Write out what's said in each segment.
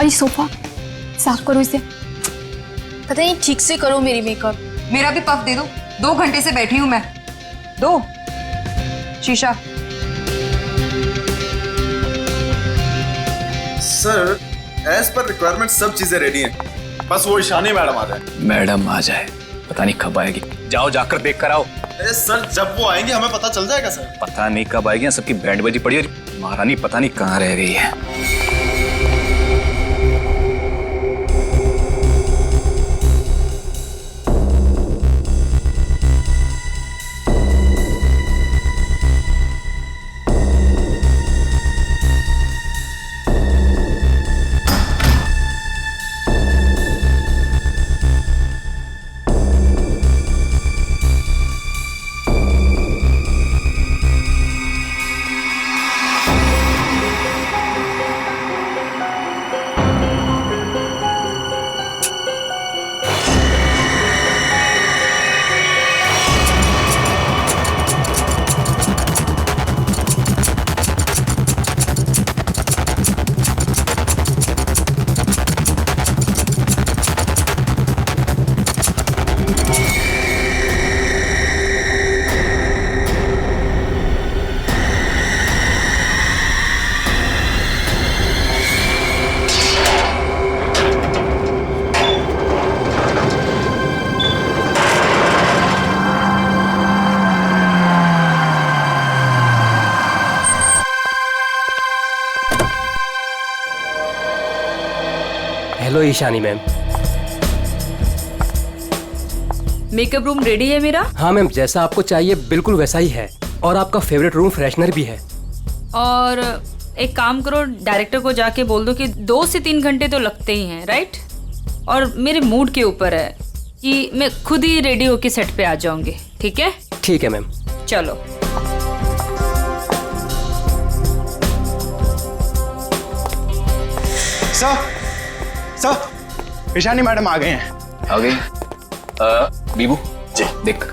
और ये सोफा साफ करो इसे। पता नहीं ठीक से करो मेरी मेकअप। मेरा भी पफ दे दो, 2 घंटे से बैठी हूं मैं। दो शीशा। सर एज पर रिक्वायरमेंट सब चीजें रेडी हैं, बस वो ईशानी मैडम आ जाए। मैडम आ जाए, पता नहीं कब आएगी। जाओ जाकर देख कर आओ। सर जब वो आएंगे हमें पता चल जाएगा सर। पता नहीं कब आएगी, सबकी बैंड बजी पड़ी और महारानी पता नहीं कहाँ रह गई है। Hello Ishani ma'am. Makeup room ready है मेरा? हाँ मैम, जैसा आपको चाहिए बिल्कुल वैसा ही है, और आपका फेवरेट रूम फ्रेशनर भी है। और एक काम करो, डायरेक्टर को जाके बोल दो कि 2 से 3 घंटे तो लगते ही हैं, राइट? और मेरे मूड के ऊपर है कि मैं खुद ही रेडी होके सेट पे आ जाऊंगी, ठीक है? ठीक है मैम। चलो। सर ईशानी मैडम आ गए हैं। आ गई? बीबू जी देख,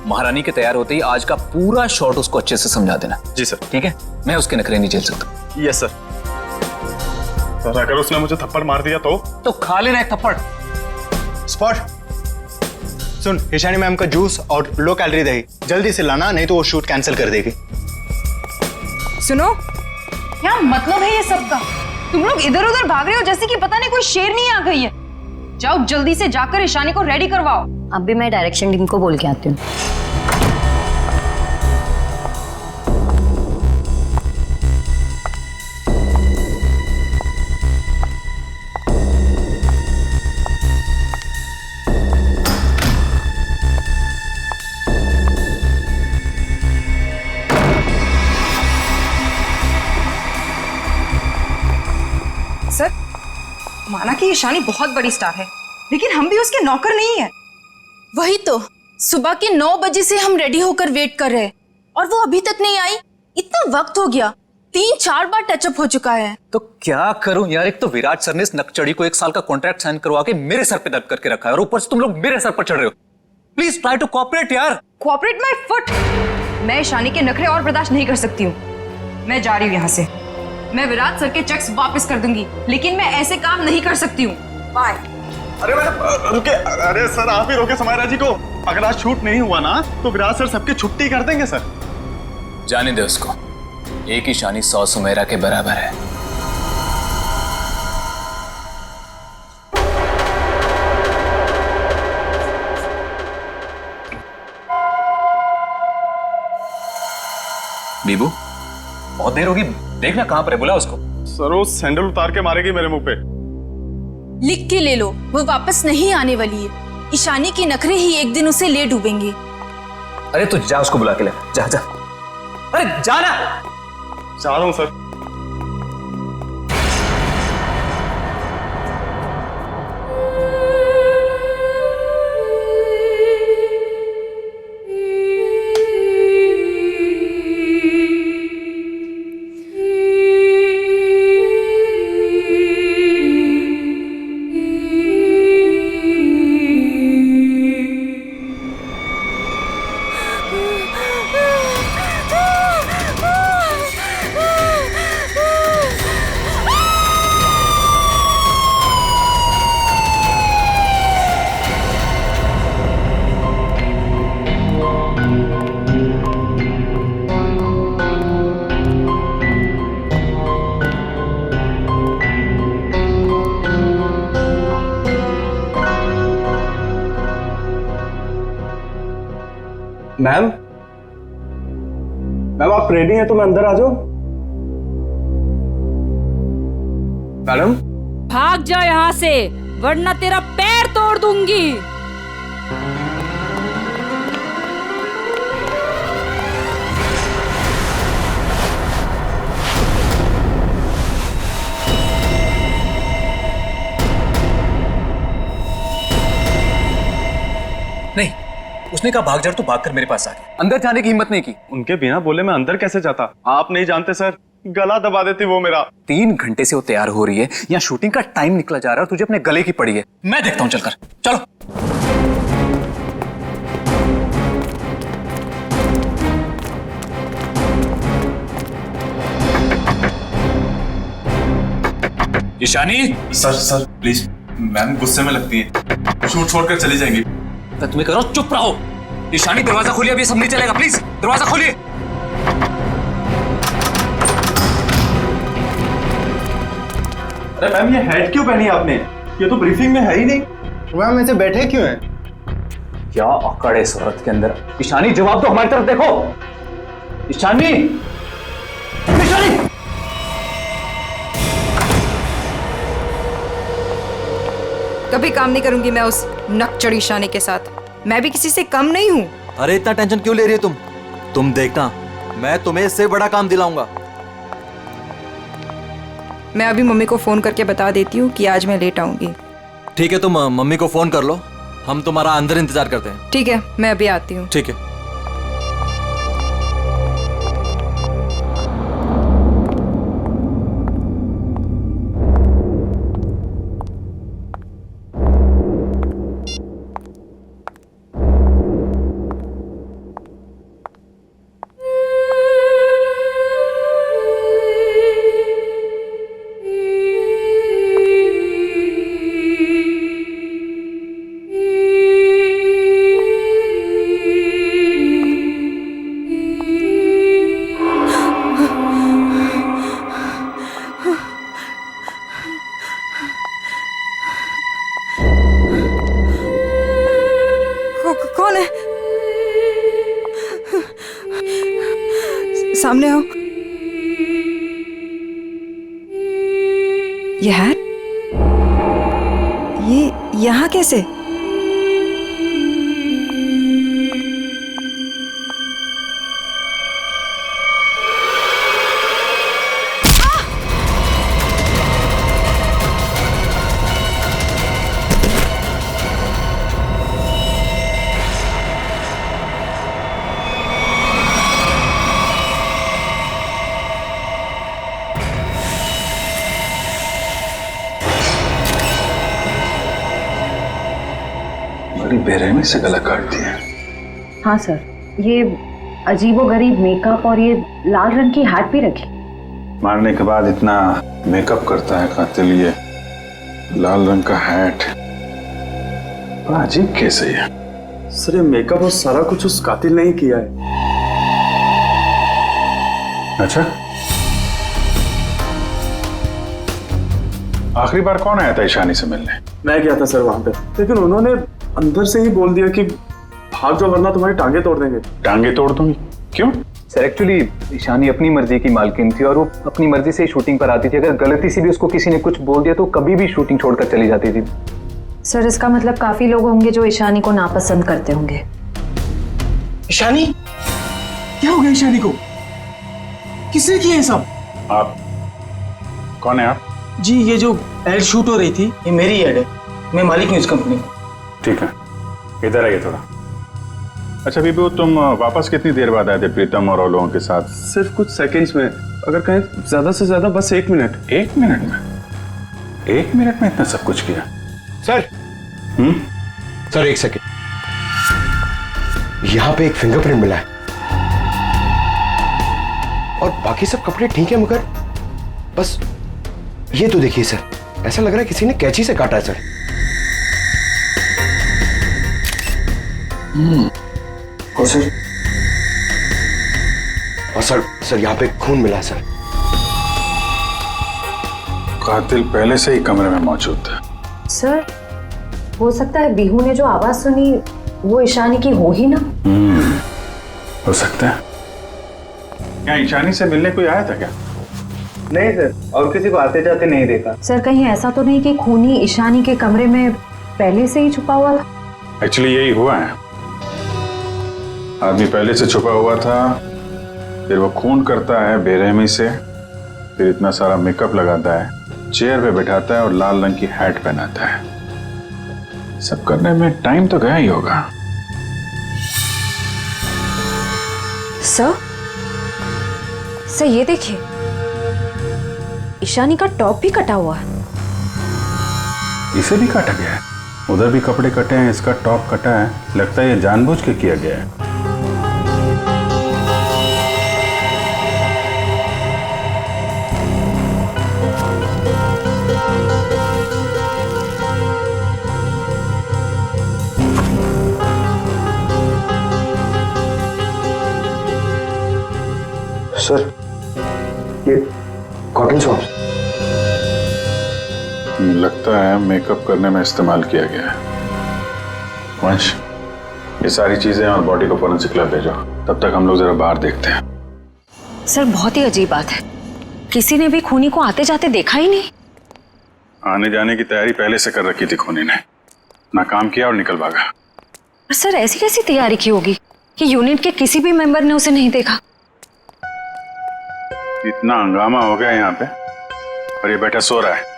महारानी के तैयार होते ही आज का पूरा शॉट उसको अच्छे से समझा देना। जी सर। ठीक है, मैं उसके नखरे नहीं झेल सकता। Yes sir. सर अगर उसने मुझे थप्पड़ मार दिया तो खा लेना एक थप्पड़। स्पॉट सुन, ईशानी मैम का जूस और लो कैलोरी दही जल्दी से लाना, नहीं तो वो शूट कैंसिल कर देगी। सुनो, क्या मतलब है ये सब का? तुम लोग इधर उधर भाग रहे हो जैसे कि पता नहीं कोई शेरनी आ गई है। जाओ जल्दी से जाकर ईशानी को रेडी करवाओ। अब भी मैं डायरेक्शन टीम को बोल के आती हूँ। सर, माना कि ईशानी बहुत बड़ी स्टार है, लेकिन हम भी उसके नौकर नहीं है। वही तो, सुबह के 9 बजे से हम रेडी होकर वेट कर रहे हैं और वो अभी तक नहीं आई। इतना वक्त हो गया, 3-4 बार टचअप हो चुका है। तो क्या करूं यार, एक तो विराट सर ने इस नकचड़ी को 1 साल का कॉन्ट्रैक्ट साइन करवा के मेरे सर पे दर्द करके रखा है और ऊपर से तुम लोग मेरे सर पर चढ़ रहे हो। प्लीज ट्राई टू कोऑपरेट यार। Cooperate my foot. मैं ईशानी के नखरे और बर्दाश्त नहीं कर सकती हूँ। मैं जा रही हूँ यहाँ से। मैं विराट सर के चेक्स वापस कर दूंगी, लेकिन मैं ऐसे काम नहीं कर सकती हूँ। बाय। अरे मैडम रुके। अरे सर आप ही रोके समायरा जी को। अगर आज शूट नहीं हुआ ना तो विराट सर सबकी छुट्टी कर देंगे सर। जाने दे उसको, एक ईशानी 100 सुमेरा के बराबर है। बीबू बहुत देर होगी, देखना कहां पर है, बुला उसको। सर वो सैंडल उतार के मारेगी मेरे मुंह पे। लिख के ले लो, वो वापस नहीं आने वाली है। ईशानी के नखरे ही एक दिन उसे ले डूबेंगे। अरे तू जा, उसको बुला के ले। जा जा, अरे जाना। जा रहा हूं सर। मैम मैम आप रेडी हैं तो मैं अंदर आ जाऊं? मैडम भाग जा यहाँ से, वरना तेरा पैर तोड़ दूंगी। नहीं, उसने कहा भाग जा तो भागकर मेरे पास आ गया, अंदर जाने की हिम्मत नहीं की। उनके बिना बोले मैं अंदर कैसे जाता? आप नहीं जानते सर, गला दबा देती वो मेरा। 3 घंटे से वो तैयार हो रही है, यहाँ शूटिंग का टाइम निकला जा रहा है, तुझे अपने गले की पड़ी है। मैं देखता हूँ, चलकर चलो। ईशानी। सर प्लीज, मैम गुस्से में लगती है, शूट छोड़कर चली जाएंगी। तो तुम्हें करो, चुप रहो। ईशानी दरवाजा खोलिए, अभी सब नहीं चलेगा, प्लीज दरवाजा खोलिए। अरे मैम, ये हेड क्यों पहनी आपने? ये तो ब्रीफिंग में है ही नहीं। मैम ऐसे बैठे क्यों हैं? क्या अकड़ है इस औरत के अंदर। ईशानी जवाब दो, हमारी तरफ देखो। ईशानी, ईशानी। कभी काम नहीं करूंगी मैं उस नकचड़ी ईशानी के साथ। मैं भी किसी से कम नहीं हूँ। अरे इतना टेंशन क्यों ले रही है तुम देखना, मैं तुम्हें इससे बड़ा काम दिलाऊंगा। मैं अभी मम्मी को फोन करके बता देती हूँ कि आज मैं लेट आऊंगी। ठीक है, तुम मम्मी को फोन कर लो, हम तुम्हारा अंदर इंतजार करते हैं। ठीक है, मैं अभी आती हूँ। ठीक है। कौन है? सामने आओ। ये हैट, ये यहाँ कैसे? बड़ी बेरहमी से गला काट दिया। हाँ सर, ये अजीबोगरीब मेकअप और ये लाल रंग की हैट भी रखी। मारने के बाद इतना मेकअप करता है कातिल, ये लाल रंग का हैट बड़ा अजीब केस है ये। सर ये मेकअप और सारा कुछ उस कातिल ने ही किया है। अच्छा, आखिरी बार कौन आया था ईशानी से मिलने? मैं गया था सर वहां पे, लेकिन उन्होंने अंदर से ही बोल दिया कि भाग जाओ वरना तुम्हारी टांगे तोड़ देंगे। टांगे तोड़ दूंगी? क्यों? सर एक्चुअली ईशानी अपनी मर्जी की मालकिन थी और वो अपनी मर्जी से ही शूटिंग पर आती थी। अगर गलती से भी उसको किसी ने कुछ बोल दिया तो कभी भी शूटिंग छोड़कर चली जाती थी। सर इसका मतलब काफी लोग होंगे जो ईशानी को नापसंद करते होंगे। ईशानी, क्या हो गया ईशानी को? किसने किया ये सब? आप कौन है? आप जी, ये जो एड शूट हो रही थी ये मेरी एड है, मैं मालिक हूँ इस कंपनी। ठीक है, इधर आइए थोड़ा। अच्छा बीबू, तुम वापस कितनी देर बाद आए थे प्रीतम और लोगों के साथ? सिर्फ कुछ सेकंड्स में, अगर कहें ज्यादा से ज्यादा बस 1 मिनट। 1 मिनट में? 1 मिनट में इतना सब कुछ किया? सर सर 1 सेकेंड, यहाँ पे एक फिंगरप्रिंट मिला है और बाकी सब कपड़े ठीक है, मगर बस ये तो देखिए सर, ऐसा लग रहा है किसी ने कैंची से काटा है सर। और सर यहाँ पे खून मिला है सर। कातिल पहले से ही कमरे में मौजूद था। सर हो सकता है बिहू ने जो आवाज सुनी वो ईशानी की हो ही ना। हो सकता है। क्या ईशानी से मिलने कोई आया था क्या? नहीं सर, और किसी को आते जाते नहीं देखा। सर कहीं ऐसा तो नहीं कि खूनी ईशानी के कमरे में पहले से ही छुपा हुआ था? एक्चुअली यही हुआ है। आदमी पहले से छुपा हुआ था, फिर वो खून करता है बेरहमी से, फिर इतना सारा मेकअप लगाता है, चेयर पे बैठाता है और लाल रंग की हैट पहनाता है। सब करने में टाइम तो गया ही होगा। सर ये देखिए, ईशानी का टॉप भी कटा हुआ है। इसे भी काटा गया है? उधर भी कपड़े कटे हैं, इसका टॉप कटा है। लगता है ये जानबूझ के किया गया है। सर ये कॉटन सॉक्स लगता है मेकअप करने में इस्तेमाल किया गया है। वंश, ये सारी चीजें और बॉडी को फोरेंसिक लैब भेजो। तब तक हम लोग जरा बाहर देखते हैं। सर बहुत ही अजीब बात है, किसी ने भी खूनी को आते जाते देखा ही नहीं। आने जाने की तैयारी पहले से कर रखी थी खूनी ने, ना काम किया और निकल भागा। सर ऐसी कैसी तैयारी की होगी कि यूनिट के किसी भी मेंबर ने उसे नहीं देखा? इतना हंगामा हो गया यहाँ पे और ये बैठा सो रहा है।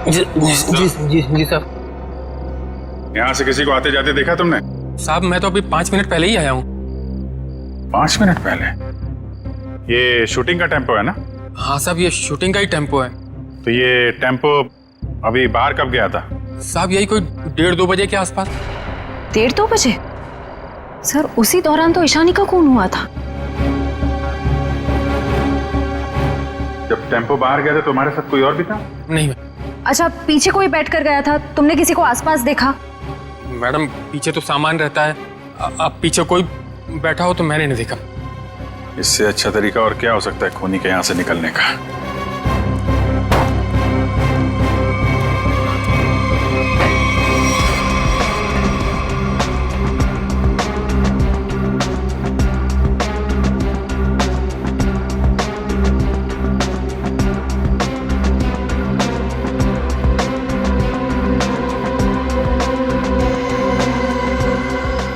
जी साहब। यहाँ से किसी को आते जाते देखा तुमने? साहब मैं तो अभी 5 मिनट पहले ही आया हूँ। 5 मिनट पहले? ये शूटिंग का टेम्पो है ना? हाँ साहब, ये शूटिंग का ही टेम्पो है। तो ये टेम्पो अभी बाहर कब गया था? साहब यही कोई 1:30-2 बजे के आसपास। 1:30-2 बजे? सर उसी दौरान तो ईशानी का खून हुआ था। जब टेम्पो बाहर गया था तो हमारे साथ कोई और भी था? नहीं। अच्छा, पीछे कोई बैठ कर गया था, तुमने किसी को आसपास देखा? मैडम पीछे तो सामान रहता है, अब पीछे कोई बैठा हो तो मैंने नहीं देखा। इससे अच्छा तरीका और क्या हो सकता है खूनी के यहाँ से निकलने का?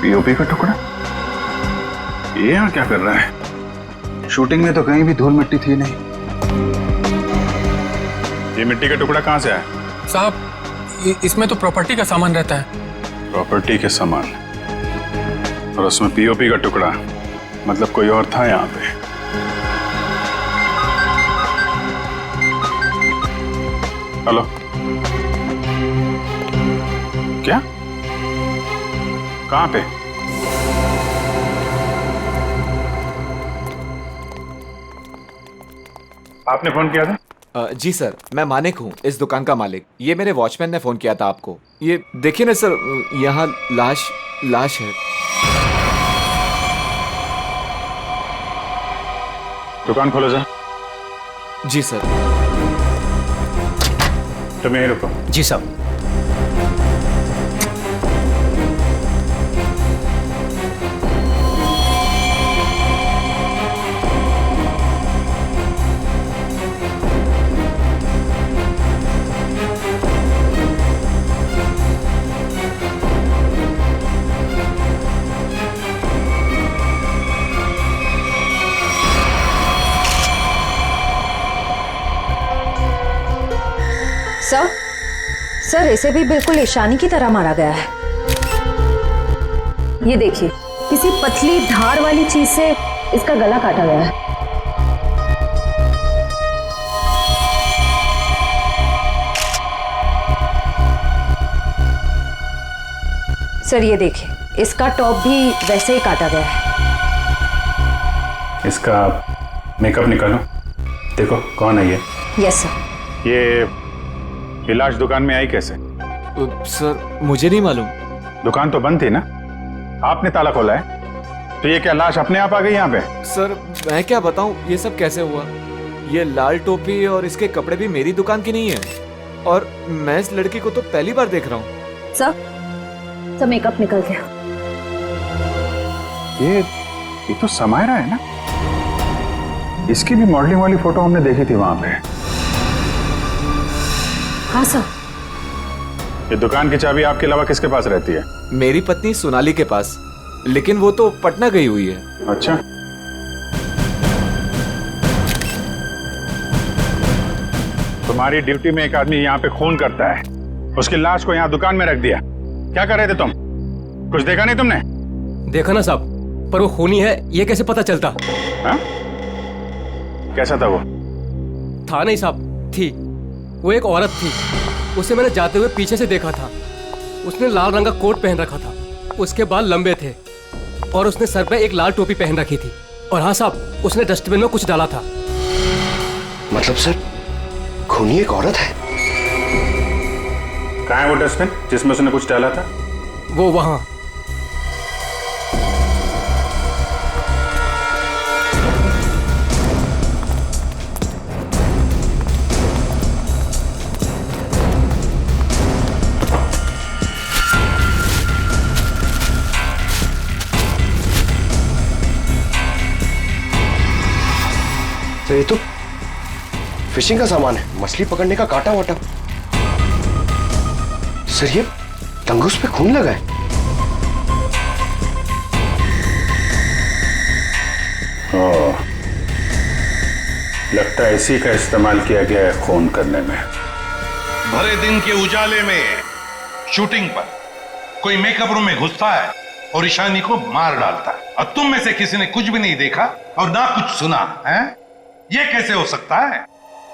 पीओपी का टुकड़ा ये यहाँ क्या कर रहा है? शूटिंग में तो कहीं भी धूल मिट्टी थी नहीं। ये मिट्टी का टुकड़ा कहाँ से आया? साहब इसमें तो प्रॉपर्टी का सामान रहता है। प्रॉपर्टी के सामान और उसमें पीओपी का टुकड़ा, मतलब कोई और था यहाँ पे। हेलो, क्या? कहाँ पे? आपने फोन किया था? जी सर, मैं मानिक हूँ, इस दुकान का मालिक। ये मेरे वॉचमैन ने फोन किया था आपको। ये देखिए ना सर, यहाँ लाश है। दुकान खोलो जा। जी सर। तुम यहीं रुको। जी साहब। सर इसे भी बिल्कुल ईशानी की तरह मारा गया है। ये देखिए, किसी पतली धार वाली चीज से इसका गला काटा गया है। सर ये देखिए, इसका टॉप भी वैसे ही काटा गया है। इसका मेकअप निकालो, देखो कौन है ये। Yes sir. ये लाश दुकान में आई कैसे? सर मुझे नहीं मालूम। दुकान तो बंद थी ना, आपने ताला खोला है, तो ये क्या लाश अपने आप आ गई यहाँ पे? सर मैं क्या बताऊं, ये सब कैसे हुआ? ये लाल टोपी और इसके कपड़े भी मेरी दुकान की नहीं है, और मैं इस लड़की को तो पहली बार देख रहा हूँ। सर मेकअप निकल गया। ये तो समायरा है ना? इसकी भी मॉडलिंग वाली फोटो हमने देखी थी वहां पे। हाँ सर। ये दुकान की चाबी आपके अलावा किसके पास रहती है? मेरी पत्नी सोनाली के पास, लेकिन वो तो पटना गई हुई है। अच्छा, तुम्हारी ड्यूटी में एक आदमी यहाँ पे खून करता है, उसकी लाश को यहाँ दुकान में रख दिया। क्या कर रहे थे तुम? कुछ देखा नहीं तुमने? देखा ना साहब, पर वो खूनी है ये कैसे पता चलता? हा? कैसा था वो? था नहीं साहब, थी। वो एक औरत थी, उसे मैंने जाते हुए पीछे से देखा था। उसने लाल रंग का कोट पहन रखा था, उसके बाल लंबे थे और उसने सर पे एक लाल टोपी पहन रखी थी। और हाँ साहब, उसने डस्टबिन में कुछ डाला था। मतलब सर, खूनी एक औरत है? कहाँ है वो डस्टबिन जिसमें उसने कुछ डाला था? वो वहां। तो ये तो फिशिंग का सामान है, मछली पकड़ने का कांटा वाटा। सर ये तंगूस पे खून लगा है। लगता है इसी का इस्तेमाल किया गया है खून करने में। भरे दिन के उजाले में शूटिंग पर कोई मेकअप रूम में घुसता है और ईशानी को मार डालता है, और तुम में से किसी ने कुछ भी नहीं देखा और ना कुछ सुना है? ये कैसे हो सकता है?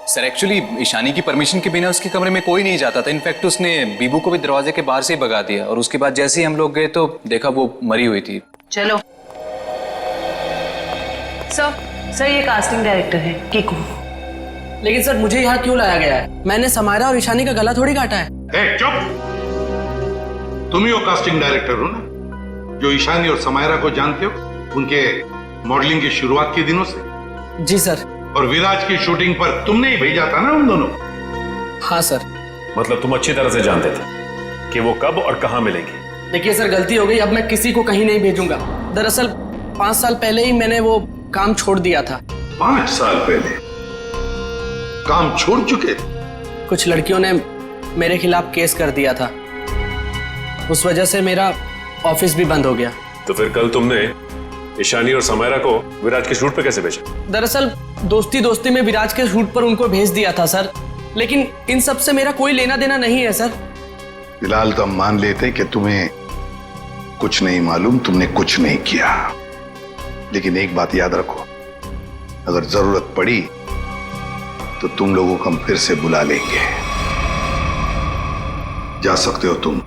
सर एक्चुअली ईशानी की परमिशन के बिना उसके कमरे में कोई नहीं जाता था। इनफैक्ट उसने बीबू को भी दरवाजे के बाहर से ही भगा दिया, और उसके बाद जैसे ही हम लोग गए तो देखा वो मरी हुई थी। चलो सर, ये कास्टिंग डायरेक्टर है कीकू। लेकिन सर मुझे यहाँ क्यों लाया गया है? मैंने समायरा और ईशानी का गला थोड़ी काटा है। चुप! तुम ही वो कास्टिंग डायरेक्टर हो ना, जो ईशानी और समायरा को जानते हो उनके मॉडलिंग की शुरुआत के दिनों से? जी सर। और विराज की शूटिंग पर तुमने ही भेजा था ना उन दोनों? हाँ सर। मतलब तुम अच्छी तरह से जानते थे कि वो कब और कहां मिलेंगी? देखिए सर, गलती हो गई, अब मैं किसी को कहीं नहीं भेजूंगा। दरअसल 5 साल पहले ही मैंने वो काम छोड़ दिया था। 5 साल पहले काम छोड़ चुके थे? कुछ लड़कियों ने मेरे खिलाफ केस कर दिया था, उस वजह से मेरा ऑफिस भी बंद हो गया। तो फिर कल तुमने ईशानी और समायरा को विराज के शूट पे कैसे भेजा? दरअसल दोस्ती दोस्ती में विराज के शूट पर उनको भेज दिया था सर, लेकिन इन सब से मेरा कोई लेना देना नहीं है सर। फिलहाल तो हम मान लेते कि तुम्हें कुछ नहीं मालूम, तुमने कुछ नहीं किया। लेकिन एक बात याद रखो, अगर जरूरत पड़ी तो तुम लोगों को हम फिर से बुला लेंगे। जा सकते हो तुम।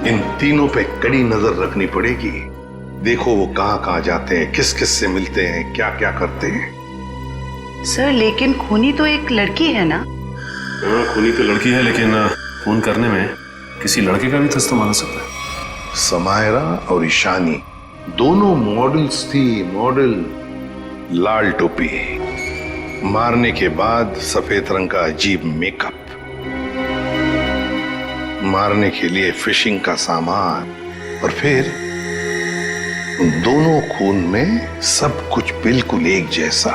इन तीनों पे कड़ी नजर रखनी पड़ेगी। देखो वो कहां जाते हैं, किस किस से मिलते हैं, क्या क्या करते हैं। सर लेकिन खूनी तो एक लड़की है ना? हाँ, खूनी तो लड़की है, लेकिन खून करने में किसी लड़के का भी तो इस्तेमाल हो सकता है। समायरा और ईशानी दोनों मॉडल्स थी, मॉडल। लाल टोपी, मारने के बाद सफेद रंग का अजीब मेकअप, मारने के लिए फिशिंग का सामान, और फिर उन दोनों खून में सब कुछ बिल्कुल एक जैसा।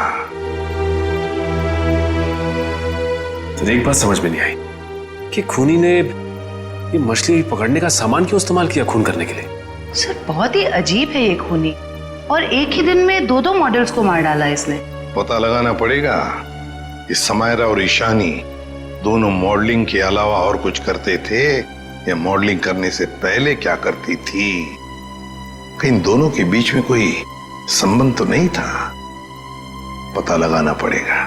तो एक बात समझ में नहीं आई कि खूनी ने ये मछली पकड़ने का सामान क्यों इस्तेमाल किया खून करने के लिए? सर बहुत ही अजीब है ये खूनी, और एक ही दिन में 2 मॉडल्स को मार डाला इसने। पता लगाना पड़ेगा कि समायरा और ईशानी दोनों मॉडलिंग के अलावा और कुछ करते थे या मॉडलिंग करने से पहले क्या करती थी। कहीं दोनों के बीच में कोई संबंध तो नहीं था, पता लगाना पड़ेगा।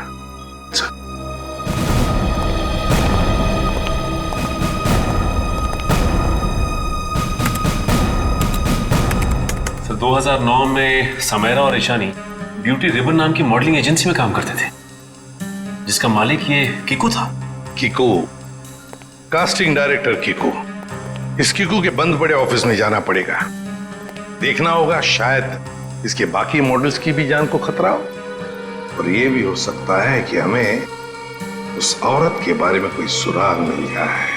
सर 2009 में समायरा और ईशानी ब्यूटी रिबन नाम की मॉडलिंग एजेंसी में काम करते थे, जिसका मालिक ये कीकू था। Kiku, casting director Kiku. इस कीकू के बंद पड़े ऑफिस में जाना पड़ेगा, देखना होगा शायद इसके बाकी मॉडल्स की भी जान को खतरा हो। और ये भी हो सकता है कि हमें उस औरत के बारे में कोई सुराग मिल जाए।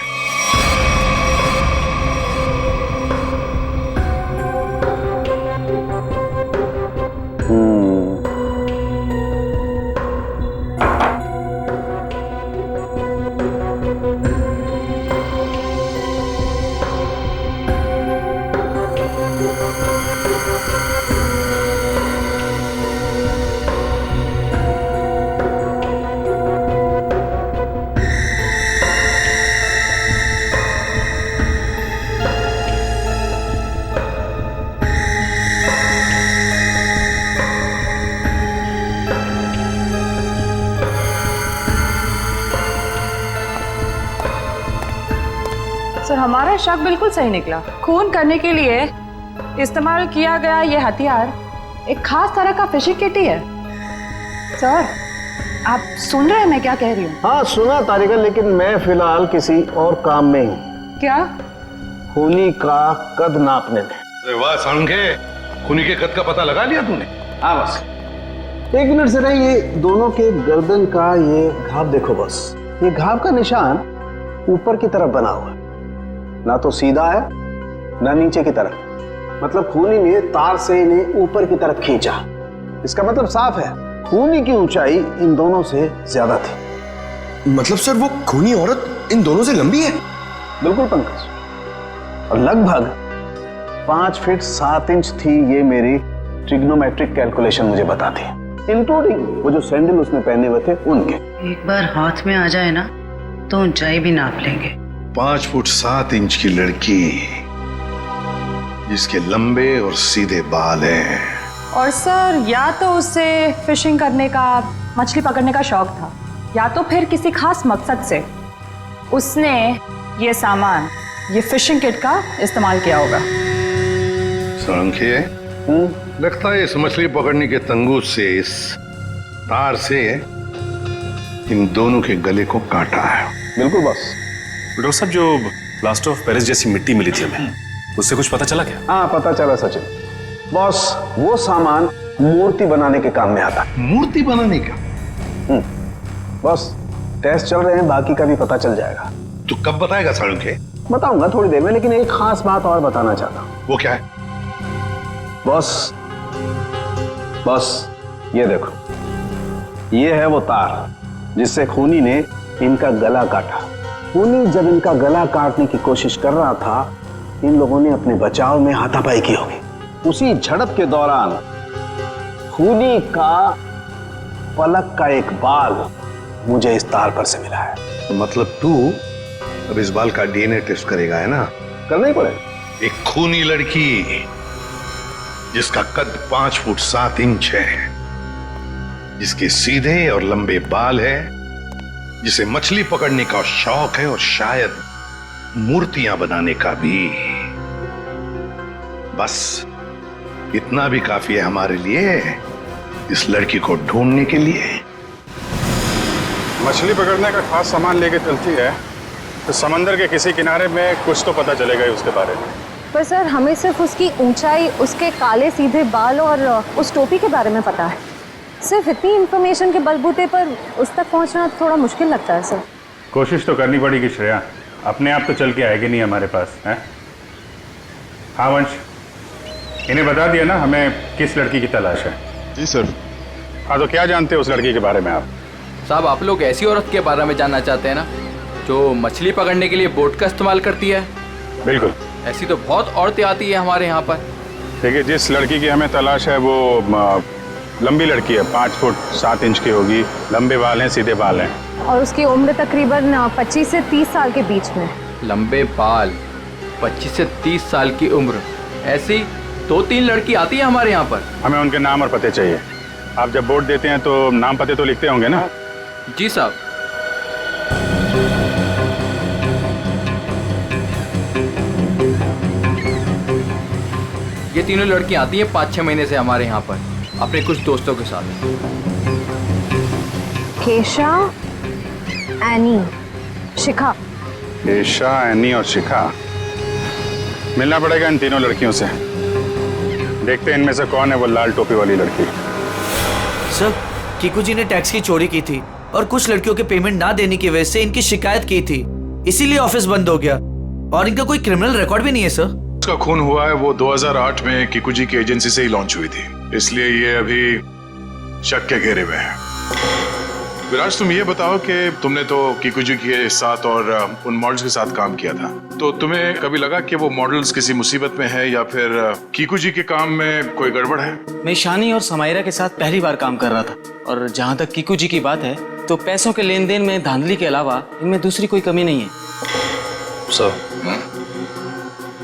सर हमारा शक बिल्कुल सही निकला। खून करने के लिए इस्तेमाल किया गया ये हथियार एक खास तरह का फिशिंग किट ही है। सर आप सुन रहे हैं मैं क्या कह रही हूँ? हाँ सुना तारिका, लेकिन मैं फिलहाल किसी और काम में हूँ। क्या? खूनी का कद नापने में। अरे वाह सालुंखे, खूनी के कद का पता लगा लिया तूने? हाँ बस 1 मिनट से नहीं, ये दोनों के गर्दन का ये घाव देखो बस। ये घाव का निशान ऊपर की तरफ बना हुआ है, ना तो सीधा है ना नीचे की तरफ। मतलब खूनी ने तार से इन्हें ऊपर की तरफ खींचा। इसका मतलब साफ है, खूनी की ऊंचाई इन दोनों से ज्यादा थी। मतलब सर वो खूनी औरत इन दोनों से लंबी है? बिल्कुल पंकज, और लगभग 5 फीट 7 इंच थी। ये मेरी ट्रिग्नोमेट्रिक कैलकुलेशन मुझे बताती है, इंक्लूडिंग वो जो सैंडल उसने पहने हुए थे उनके। एक बार हाथ में आ जाए ना तो ऊंचाई भी नाप लेंगे। 5 फुट 7 इंच की लड़की जिसके लंबे और सीधे बाल हैं। और सर या तो उसे फिशिंग करने का, मछली पकड़ने का शौक था, या तो फिर किसी खास मकसद से उसने ये सामान, ये फिशिंग किट का इस्तेमाल किया होगा। सालुंखे, लगता है इस मछली पकड़ने के तंगूस से, इस तार से इन दोनों के गले को काटा है। बिल्कुल बस। डॉक्टर साहब, जो प्लास्टर ऑफ पेरिस जैसी मिट्टी मिली थी हमें, उससे कुछ पता चला क्या? हाँ पता चला सचिन। बॉस वो सामान मूर्ति बनाने के काम में आता है। मूर्ति बनाने का? बॉस टेस्ट चल रहे हैं, बाकी का भी पता चल जाएगा। तू कब बताएगा सालुंखे? बताऊंगा थोड़ी देर में, लेकिन एक खास बात और बताना चाहता हूँ। वो क्या है? बॉस ये देखो, ये है वो तार जिससे खूनी ने इनका गला काटा। खूनी जब इनका गला काटने की कोशिश कर रहा था, इन लोगों ने अपने बचाव में हाथापाई की होगी। उसी झड़प के दौरान खूनी का पलक का एक बाल मुझे इस तार पर से मिला है। तो मतलब तू अब इस बाल का डीएनए टेस्ट करेगा, है ना? करना ही पड़ेगा। एक खूनी लड़की जिसका कद 5 फुट 7 इंच है, जिसके सीधे और लंबे बाल है, जिसे मछली पकड़ने का शौक है और शायद मूर्तियां बनाने का भी। बस इतना भी काफी है हमारे लिए, इस लड़की को ढूंढने के लिए। मछली पकड़ने का खास सामान लेके चलती है तो समंदर के किसी किनारे में कुछ तो पता चलेगा ही उसके बारे में। पर सर हमें सिर्फ उसकी ऊंचाई, उसके काले सीधे बाल और उस टोपी के बारे में पता है। सिर्फ इतनी इंफॉर्मेशन के बलबूते पर उस तक पहुंचना थोड़ा मुश्किल लगता है सर। कोशिश तो करनी पड़ेगी श्रेया, अपने आप तो चल के आएगी नहीं हमारे पास है। हाँ वंश, इन्हें बता दिया ना हमें किस लड़की की तलाश है? जी सर। हाँ तो क्या जानते हैं उस लड़की के बारे में आप? साहब आप लोग ऐसी औरत के बारे में जानना चाहते हैं ना जो मछली पकड़ने के लिए बोट का इस्तेमाल करती है? बिल्कुल। ऐसी तो बहुत औरतें आती है हमारे यहाँ पर। देखिए जिस लड़की की हमें तलाश है वो लंबी लड़की है, 5 फुट 7 इंच की होगी, लंबे बाल हैं, सीधे बाल हैं। और उसकी उम्र तकरीबन 25 से 30 साल के बीच में। लंबे बाल, 25 से 30 साल की उम्र, ऐसी 2-3 लड़की आती है हमारे यहाँ पर। हमें उनके नाम और पते चाहिए। आप जब वोट देते हैं तो नाम पते तो लिखते होंगे ना? जी साहब। ये तीनों लड़कियां आती हैं 5-6 महीने से हमारे यहाँ पर अपने कुछ दोस्तों के साथ। केशा, एनी, शिखा। केशा, एनी और शिखा। मिलना पड़ेगा इन तीनों लड़कियों से। देखते हैं इनमें से कौन है वो लाल टोपी वाली लड़की। सर कीकू जी ने टैक्स की चोरी की थी और कुछ लड़कियों के पेमेंट ना देने की वजह से इनकी शिकायत की थी, इसीलिए ऑफिस बंद हो गया। और इनका कोई क्रिमिनल रिकॉर्ड भी नहीं है सर। उसका खून हुआ है वो 2008 में किकुजी की एजेंसी से ही लॉन्च हुई थी, इसलिए ये अभी शक के घेरे में है। विराज, तुम ये बताओ कि तुमने तो किकुजी के साथ और उन मॉडल्स के साथ काम किया था, तो तुम्हें कभी लगा कि वो मॉडल्स किसी मुसीबत में है या फिर किकुजी के काम में कोई गड़बड़ है? मैं ईशानी और समायरा के साथ पहली बार काम कर रहा था, और जहाँ तक किकुजी की बात है तो पैसों के लेन देन में धांधली के अलावा इनमें दूसरी कोई कमी नहीं है। सर,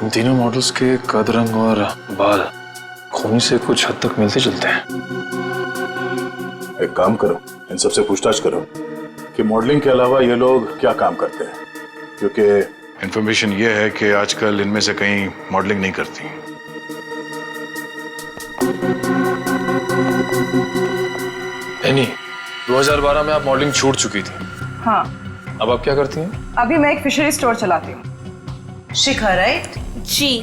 इन तीनों मॉडल्स के कद, रंग और बाल खूनी से कुछ हद तक मिलते जुलते हैं। एक काम करो, इन सबसे पूछताछ करो कि मॉडलिंग के अलावा ये लोग क्या काम करते हैं, क्योंकि इंफॉर्मेशन ये है कि आजकल इनमें से कहीं मॉडलिंग नहीं करती। एनी, 2012 में आप मॉडलिंग छूट चुकी थी, हाँ। अब आप क्या करती हैं? अभी मैं एक फिशरी स्टोर चलाती हूँ। शिखा, राइट? जी।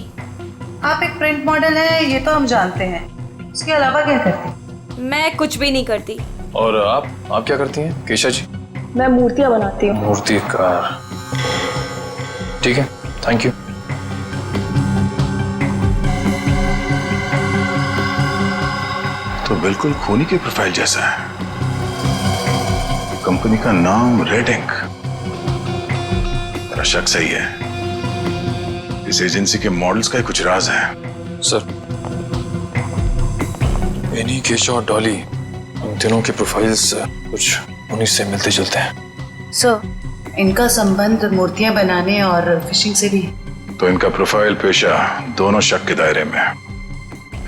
आप एक प्रिंट मॉडल है, ये तो हम जानते हैं। इसके अलावा क्या करती हैं? मैं कुछ भी नहीं करती। और आप क्या करती हैं केशा जी? मैं मूर्तियाँ बनाती हूँ। मूर्तिकार, ठीक है, थैंक यू। तो बिल्कुल खूनी की प्रोफाइल जैसा है। कंपनी का नाम रेड इंक। मेरा शक सही है, इस एजेंसी के मॉडल्स का ही कुछ राज है। सर, एनी, केशा और डॉली, उन तीनों के प्रोफाइल्स कुछ उन्हीं से मिलते जुलते हैं। सर, इनका संबंध मूर्तियां बनाने और फिशिंग से भी है। तो इनका प्रोफाइल पेशा दोनों शक के दायरे में है।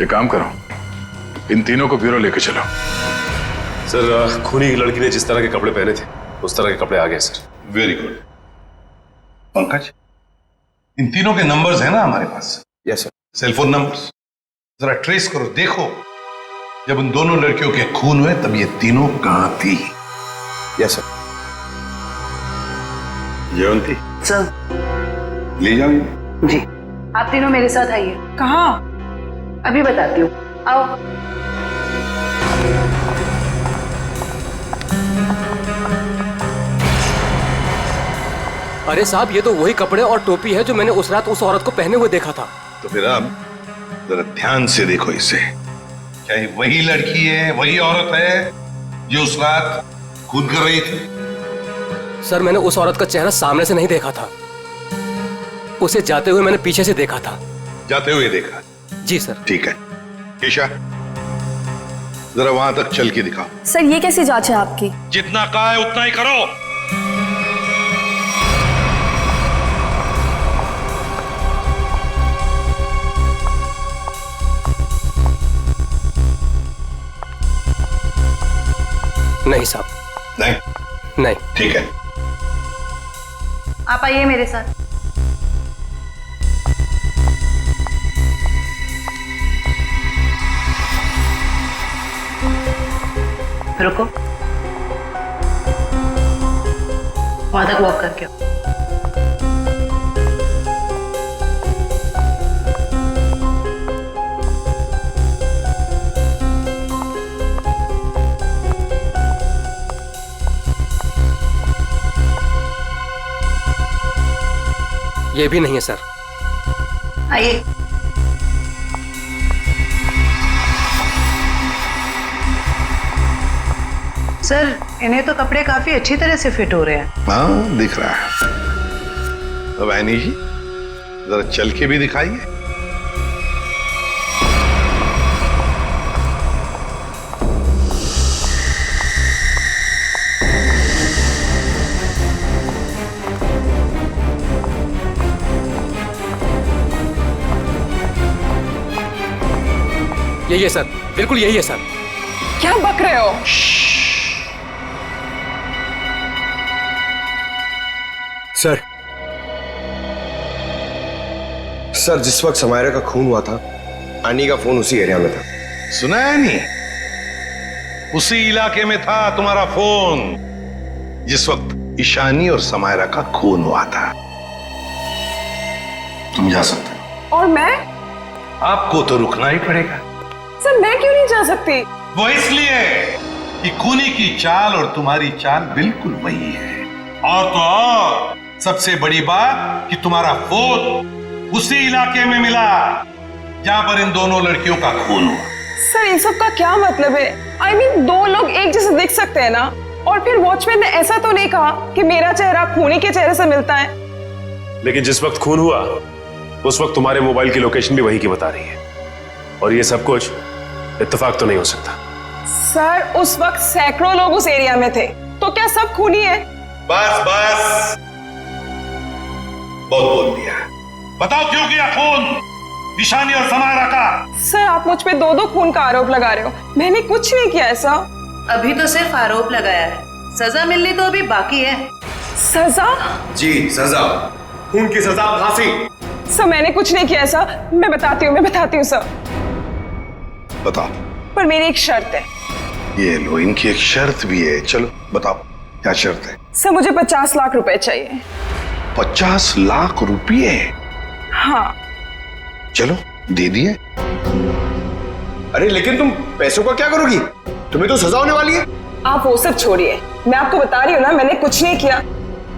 एक काम करो, इन तीनों को ब्यूरो लेके चलो। सर, खूनी की लड़की ने जिस तरह के कपड़े पहने थे उस तरह के कपड़े आ गए सर। Very good. पंकज, इन तीनों के नंबर्स हैं ना हमारे पास? Yes sir. सेलफोन नंबर्स जरा ट्रेस करो, देखो जब उन दोनों लड़कियों के खून हुए तब ये तीनों कहां थी। Yes sir. जयंती सर। ले जाओ जी। आप तीनों मेरे साथ आइए। कहाँ? अभी बताती हूँ, आओ। अरे साहब, ये तो वही कपड़े और टोपी है जो मैंने उस रात उस औरत को पहने हुए देखा था। तो फिर अब जरा ध्यान से देखो इसे। क्या ये वही लड़की है, वही औरत है जो उस रात खून कर रही थी? सर, मैंने उस औरत का चेहरा सामने से नहीं देखा था, उसे जाते हुए मैंने पीछे से देखा था। जाते हुए देखा? जी सर। ठीक है, केशा जरा वहां तक चल के दिखाओ। सर, ये कैसी जांच है आपकी? जितना कहा है उतना ही करो। नहीं साहब। नहीं? ठीक है। आप आइए मेरे साथ। रुको, वहां तक वॉक करके आओ। ये भी नहीं है सर। आइए। सर, इन्हें तो कपड़े काफी अच्छी तरह से फिट हो रहे हैं। हाँ, दिख रहा है। अब ऐनी जी जरा चल के भी दिखाइए। यही है सर, बिल्कुल यही है सर। क्या बक रहे हो? सर, सर जिस वक्त समायरा का खून हुआ था, आनी का फोन उसी एरिया में था। सुना है नहीं? उसी इलाके में था तुम्हारा फोन जिस वक्त ईशानी और समायरा का खून हुआ था। तुम जा सकते हो। और मैं? आपको तो रुकना ही पड़ेगा। सर, मैं क्यों नहीं जा सकती? वो इसलिए कि खूनी की चाल और तुम्हारी चाल बिल्कुल वही है। और तो और सबसे बड़ी बात कि तुम्हारा फोन उसी इलाके में मिला जहां पर इन दोनों लड़कियों का खून हुआ। सर इन सब का क्या मतलब है? I mean, दो लोग एक जैसे दिख सकते हैं ना? और फिर वॉचमैन ने ऐसा तो नहीं कहा कि मेरा चेहरा खूनी के चेहरे से मिलता है। लेकिन जिस वक्त खून हुआ उस वक्त तुम्हारे मोबाइल की लोकेशन भी वही की बता रही है, और ये सब कुछ इत्तेफाक तो नहीं हो सकता। सर उस वक्त सैकड़ों लोग उस एरिया में थे, तो क्या सब खूनी है? बस बस, बहुत बोल दिया। बताओ क्यों किया खून ईशानी और समायरा का? सर आप मुझ पे दो दो खून का आरोप लगा रहे हो, मैंने कुछ नहीं किया ऐसा। अभी तो सिर्फ आरोप लगाया है, सजा मिलनी तो अभी बाकी है। सजा? जी सजा, खून की सजा फांसी। सर मैंने कुछ नहीं किया ऐसा, मैं बताती हूँ सर। बताओ। पर मेरी एक शर्त है। ये लो, इनकी एक शर्त भी है। चलो बताओ क्या शर्त है? सर मुझे 50 लाख रुपए चाहिए। 50 लाख रुपये? हाँ। चलो दे दिए। अरे लेकिन तुम पैसों का क्या करोगी? तुम्हें तो सजा होने वाली है। आप वो सब छोड़िए, मैं आपको बता रही हूँ ना, मैंने कुछ नहीं किया।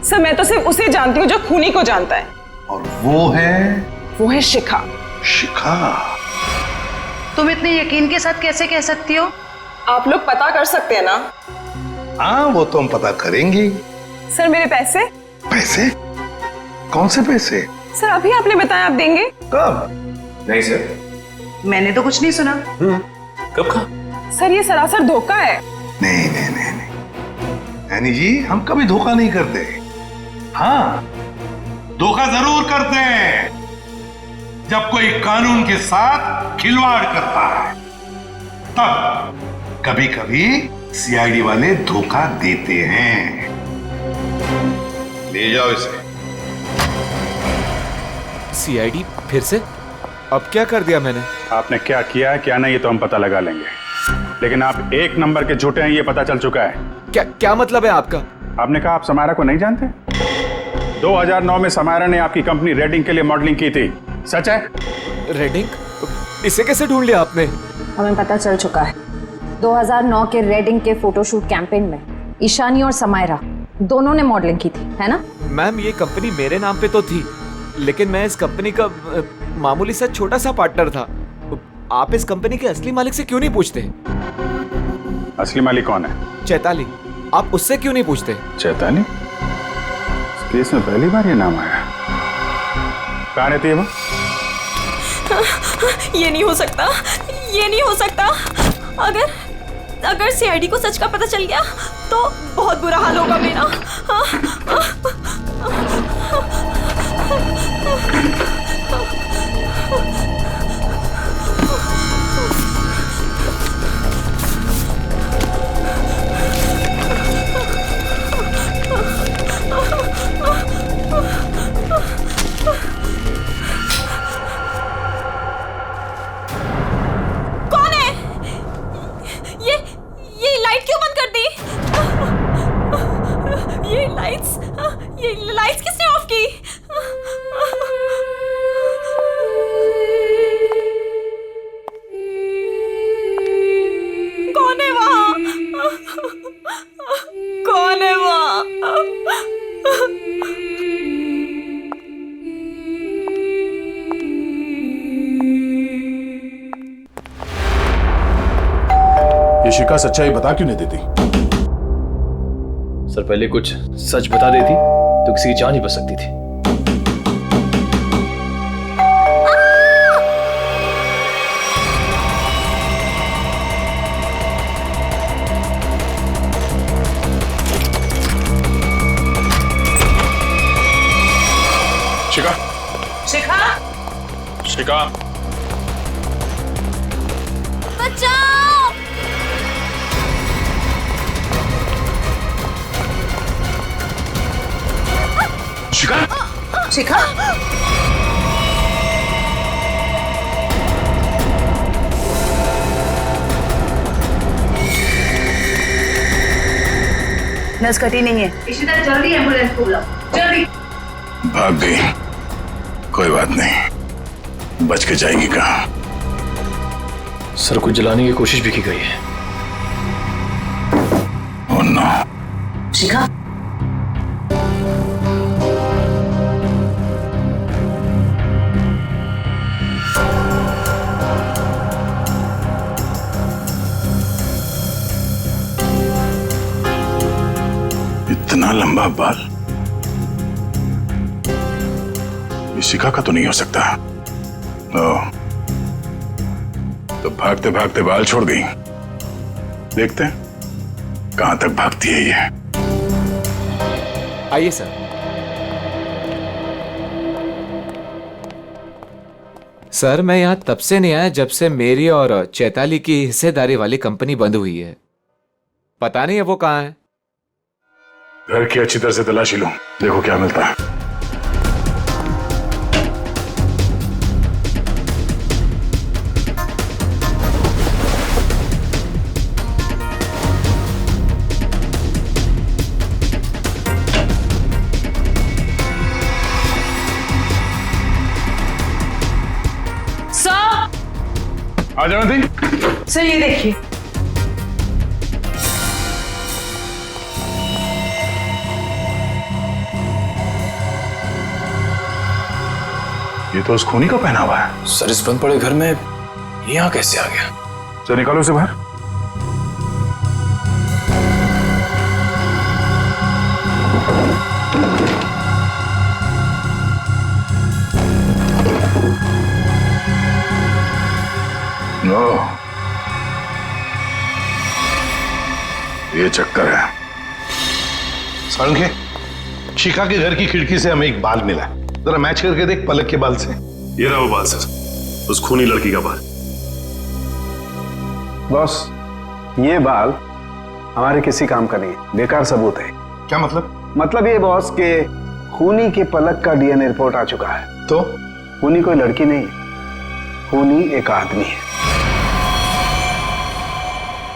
सर मैं तो सिर्फ उसे जानती हूँ जो खूनी को जानता है। और वो है शिखा। शिखा? तुम इतने यकीन के साथ कैसे कह सकती हो? आप लोग पता कर सकते हैं ना? हाँ वो तो हम पता करेंगे। सर मेरे पैसे? पैसे? कौन से पैसे? सर अभी आपने बताया आप देंगे। कब? नहीं सर, मैंने तो कुछ नहीं सुना। कब कहा? सर ये सरासर धोखा है। नहीं यानी जी हम कभी धोखा नहीं करते। हाँ धोखा जरूर करते हैं जब कोई कानून के साथ खिलवाड़ करता है, तब कभी कभी सीआईडी वाले धोखा देते हैं। ले जाओ इसे। सीआईडी फिर से? अब क्या कर दिया मैंने? आपने क्या किया है क्या नहीं ये तो हम पता लगा लेंगे, लेकिन आप एक नंबर के झूठे हैं ये पता चल चुका है। क्या मतलब है आपका? आपने कहा आप समायरा को नहीं जानते? 2009 में समायरा ने आपकी कंपनी रेडिंग के लिए मॉडलिंग की थी, सच है? रेडिंग? इसे कैसे ढूंढ लिया आपने? हमें पता चल चुका है। 2009 के रेडिंग के फोटोशूट कैंपेन में ईशानी और समायरा दोनों ने मॉडलिंग की थी, है ना? मैम ये कंपनी मेरे नाम पे तो थी, लेकिन मैं इस कंपनी का मामूली सा छोटा सा पार्टनर था। आप इस कंपनी के असली मालिक से क्यों नहीं पूछते? असली मालिक कौन है? चैताली। आप उससे क्यों नहीं पूछते? चैताली? इस केस में पहली बार ये नाम आया। कहाँ रहती है वो? ये नहीं हो सकता, ये नहीं हो सकता। अगर सीआईडी को सच का पता चल गया तो बहुत बुरा हाल होगा मेरा। कौन है? ये लाइट क्यों बंद कर दी? ये लाइट्स किसने ऑफ की? कौन है वहां? कौन है वहां? ये शिखा सच्चाई बता क्यों नहीं देती? सर पहले कुछ सच बता देती तो किसी की जान ही बच सकती थी। शिखा? शिखा? शिखा? बचाओ! शिखा? शिखा? नस कटी नहीं है। इशिता जल्दी एम्बुलेंस को बुलाओ, जल्दी। भाग गई, कोई बात नहीं, बच के जाएगी कहाँ? सर को जलाने की कोशिश भी की गई है। शिखा, इतना लंबा बाल ये शिखा का तो नहीं हो सकता। तो भागते भागते बाल छोड़ गई। देखते हैं कहां तक भागती है ये। आइए सर। सर मैं यहाँ तब से नहीं आया जब से मेरी और चैताली की हिस्सेदारी वाली कंपनी बंद हुई है। पता नहीं है वो कहाँ है। घर की अच्छी तरह से तलाशी लो, देखो क्या मिलता है। आ जाओ दी। सर ये देखिए, ये तो उस खूनी का पहना हुआ है। सर इस बंद पड़े घर में ये यहाँ कैसे आ गया? चल निकालो उसे बाहर। ये चक्कर है। सारंगे, शिखा के घर की खिड़की से हमें एक बाल मिला है, जरा मैच करके देख पलक के बाल से। ये रहा वो बाल सर, उस खूनी लड़की का बाल। बॉस, ये बाल हमारे किसी काम का नहीं है, बेकार सबूत है। क्या मतलब? मतलब ये बॉस के खूनी के पलक का डीएनए रिपोर्ट आ चुका है। तो खूनी कोई लड़की नहीं है, खूनी एक आदमी है।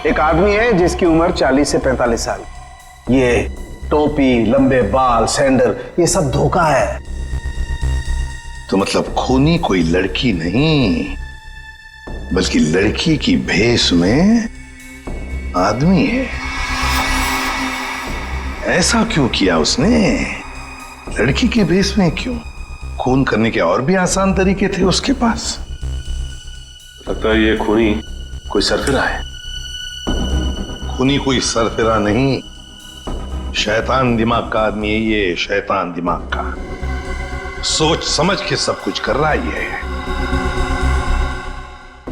एक आदमी है जिसकी उम्र 40 से 45 साल। ये टोपी, लंबे बाल, सैंडल, ये सब धोखा है। तो मतलब खूनी कोई लड़की नहीं, बल्कि लड़की की भेष में आदमी है। ऐसा क्यों किया उसने? लड़की के भेष में क्यों? खून करने के और भी आसान तरीके थे उसके पास। लगता है ये खूनी कोई सरफिरा है। खूनी कोई सरफिरा नहीं, शैतान दिमाग का आदमी है ये, शैतान दिमाग का। सोच समझ के सब कुछ कर रहा है ये।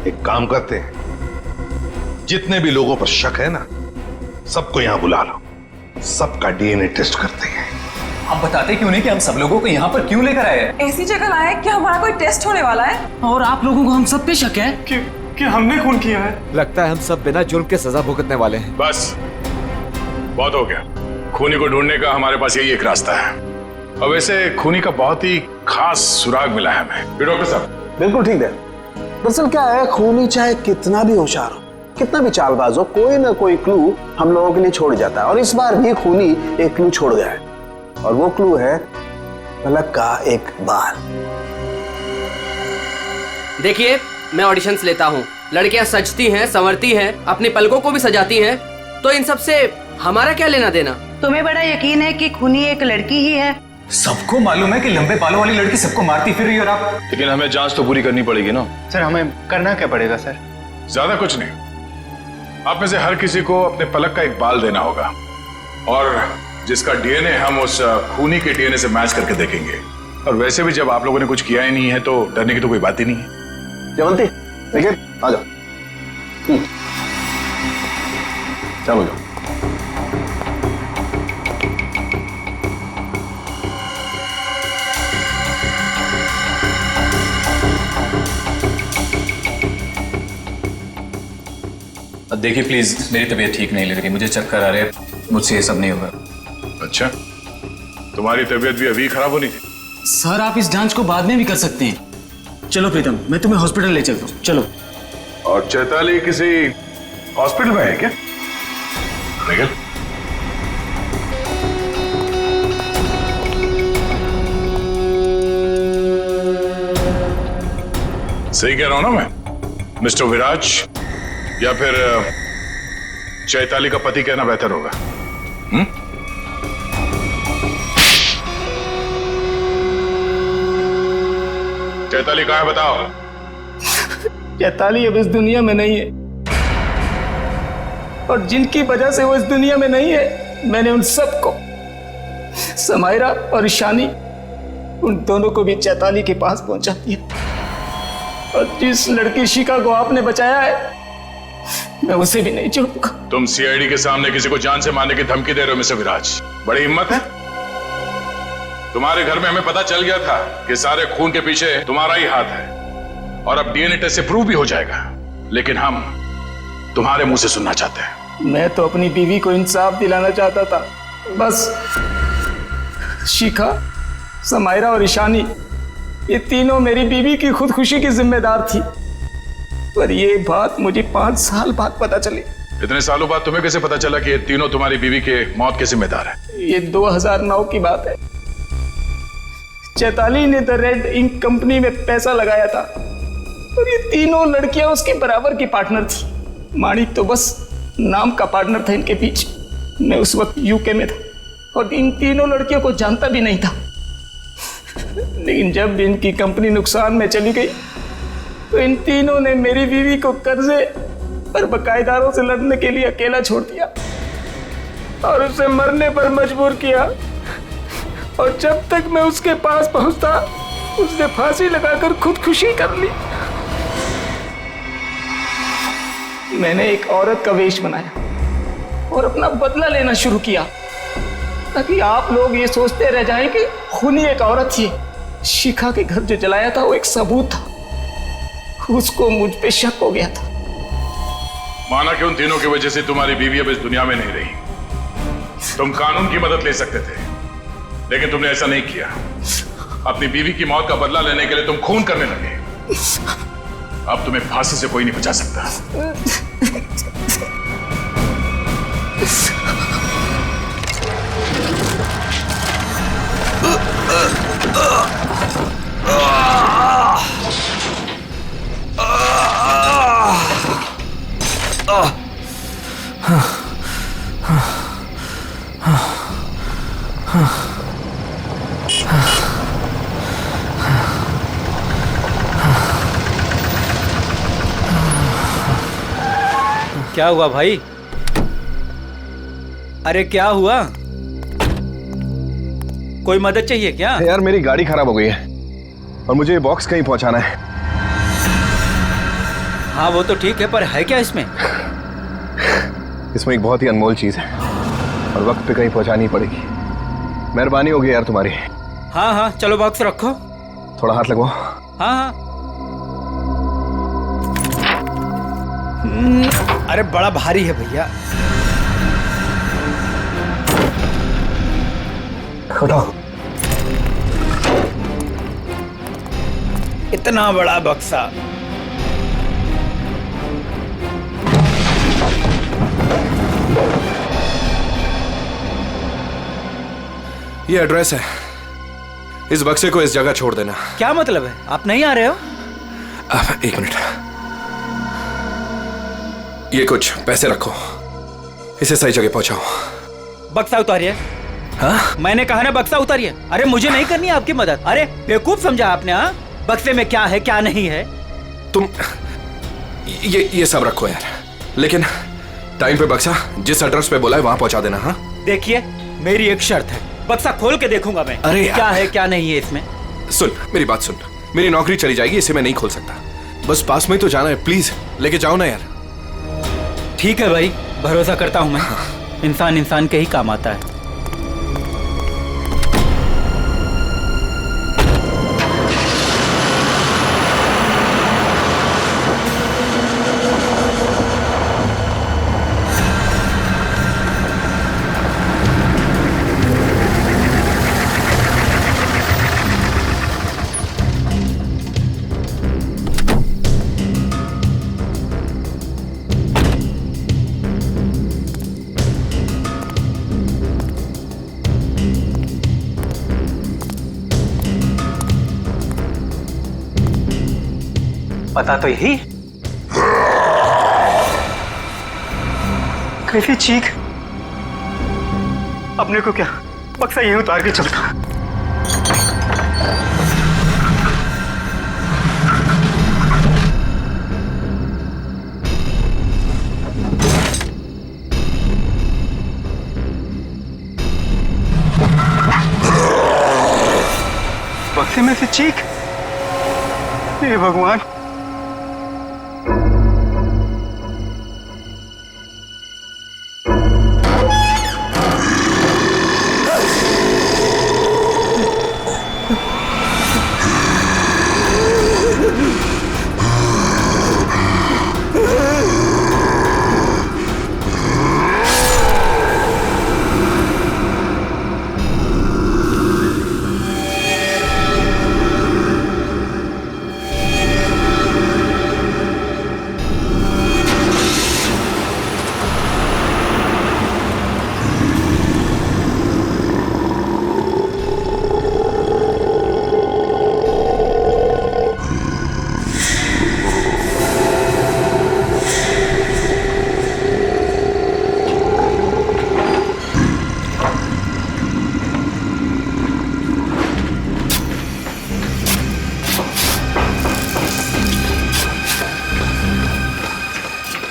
एक काम करते हैं, जितने भी लोगों पर शक है ना, सबको यहां बुला लो, सबका डीएनए टेस्ट करते हैं। आप बताते क्यों नहीं कि हम सब लोगों को यहाँ पर क्यों लेकर आए? ऐसी जगह लाए कि हमारा कोई टेस्ट होने वाला है और आप लोगों को हम सब पे शक है कि हमने खून किया है। लगता है हम सब बिना जुर्म के सजा भुगतने वाले हैं। बस बहुत हो गया। खूनी को ढूंढने का हमारे पास यही एक रास्ता है। और वैसे खूनी का बहुत ही खास सुराग मिला है हमें। डॉक्टर साहब बिल्कुल ठीक है। दरअसल क्या है, खूनी चाहे कितना भी होशियार हो, कितना भी चालबाज हो, कोई ना कोई क्लू हम लोगों के लिए छोड़ जाता है। और इस बार भी खूनी एक क्लू छोड़ गया है, और वो क्लू है पलक का एक बाल। देखिए, मैं ऑडिशंस लेता हूँ, लड़कियां सजती हैं, संवरती हैं, अपनी पलकों को भी सजाती हैं, तो इन सब से हमारा क्या लेना देना? तुम्हें बड़ा यकीन है कि खूनी एक लड़की ही है? सबको मालूम है कि लंबे बालों वाली लड़की सबको मारती फिर रही है, और आप। लेकिन हमें जांच तो पूरी करनी पड़ेगी ना। सर हमें करना क्या पड़ेगा सर? ज्यादा कुछ नहीं, आप में से हर किसी को अपने पलक का एक बाल देना होगा, और जिसका डीएनए हम उस खूनी के डीएनए से मैच करके देखेंगे। और वैसे भी जब आप लोगों ने कुछ किया ही नहीं है तो डरने की तो कोई बात ही नहीं है। जयवंती देखिए, आ जाओ। चलो जाओ। देखिए प्लीज, मेरी तबीयत ठीक नहीं लग रही, मुझे चक्कर आ रहे हैं, मुझसे ये सब नहीं होगा। अच्छा, तुम्हारी तबीयत भी अभी खराब होनी थी? सर आप इस जांच को बाद में भी कर सकते हैं। चलो प्रीतम, मैं तुम्हें हॉस्पिटल ले चलता हूँ, चलो। और चैताली किसी हॉस्पिटल में है क्या? निकल। सही कह रहा हूं ना मैं? मिस्टर विराज या फिर चैताली का पति कहना बेहतर होगा। चैताली कहाँ है बताओ। चैताली अब इस दुनिया में नहीं है, और जिनकी वजह से वो इस दुनिया में नहीं है, मैंने उन सबको, समायरा और ईशानी, उन दोनों को भी चैताली के पास पहुंचा दिया। और जिस लड़की शिखा को आपने बचाया है, मैं उसे भी नहीं छोड़ूंगा। तुम सीआईडी के सामने किसी को जान से मारने की धमकी दे रहे हो मिस्टर विराज, बड़ी हिम्मत है। तुम्हारे घर में हमें पता चल गया था कि सारे खून के पीछे तुम्हारा ही हाथ है, और अब डीएनए टेस्ट से प्रूव भी हो जाएगा, लेकिन हम तुम्हारे मुंह से सुनना चाहते हैं। मैं तो अपनी बीवी को इंसाफ दिलाना चाहता था, बस शिखा, समायरा और ईशानी, ये तीनों मेरी बीवी की खुदकुशी की जिम्मेदार थी, पर ये बात मुझे 5 साल बाद पता चली। इतने सालों बाद तुम्हें कैसे पता चला कि ये तीनों तुम्हारी बीवी के मौत के जिम्मेदार है? ये 2009 की बात है। चैताली ने द रेड इंक कंपनी में पैसा लगाया था, और ये तीनों लड़कियां उसके बराबर की पार्टनर थी। माणिक तो बस नाम का पार्टनर था इनके पीछे। मैं उस वक्त यूके में था और इन तीनों लड़कियों को जानता भी नहीं था, लेकिन जब इनकी कंपनी नुकसान में चली गई तो इन तीनों ने मेरी बीवी को कर्जे और बकायेदारों से लड़ने के लिए अकेला छोड़ दिया और उसे मरने पर मजबूर किया। और जब तक मैं उसके पास पहुंचता, उसने फांसी लगाकर खुदकुशी कर ली। मैंने एक औरत का वेश बनाया और अपना बदला लेना शुरू किया, ताकि आप लोग ये सोचते रह जाएं कि खूनी एक औरत थी। शिखा के घर जो जलाया था वो एक सबूत था, उसको मुझ पे शक हो गया था। माना कि उन तीनों की वजह से तुम्हारी बीवी अब इस दुनिया में नहीं रही। तुम कानून की मदद ले सकते थे, लेकिन तुमने ऐसा नहीं किया। अपनी बीवी की मौत का बदला लेने के लिए तुम खून करने लगे। अब तुम्हें फांसी से कोई नहीं बचा सकता। क्या हुआ भाई? अरे क्या हुआ? कोई मदद चाहिए क्या? यार मेरी गाड़ी खराब हो गई है और मुझे ये बॉक्स कहीं पहुंचाना है। हाँ वो तो ठीक है, पर है क्या इसमें? इसमें एक बहुत ही अनमोल चीज है और वक्त पे कहीं पहुंचानी पड़ेगी। मेहरबानी होगी यार तुम्हारी। हाँ हाँ चलो बॉक्स रखो। थोड़ा हाथ लगवाओ। हाँ हाँ। अरे बड़ा भारी है भैया। उठाओ। इतना बड़ा बक्सा। ये एड्रेस है, इस बक्से को इस जगह छोड़ देना। क्या मतलब है? आप नहीं आ रहे हो? एक मिनट, ये कुछ पैसे रखो, इसे सही जगह पहुंचाओ। बक्सा उतारिए। हाँ? मैंने कहा ना बक्सा उतारिए। अरे मुझे नहीं करनी है आपकी मदद। अरे बेवकूफ समझा आपने? हाँ, बक्से में क्या है क्या नहीं है? तुम ये सब रखो यार, लेकिन टाइम पे बक्सा जिस एड्रेस पे बोला है वहां पहुंचा देना। हाँ देखिए मेरी एक शर्त है, बक्सा खोल के देखूंगा मैं। अरे क्या है क्या नहीं है इसमें। सुन मेरी बात सुन, मेरी नौकरी चली जाएगी, इसे मैं नहीं खोल सकता। बस पास में ही तो जाना है, प्लीज लेके जाओ ना यार। ठीक है भाई, भरोसा करता हूं मैं। इंसान इंसान के ही काम आता है। पता तो यही। कैसी चीख। अपने को क्या बक्सा यहीं उतार के चलता। बक्से में से चीख। हे भगवान।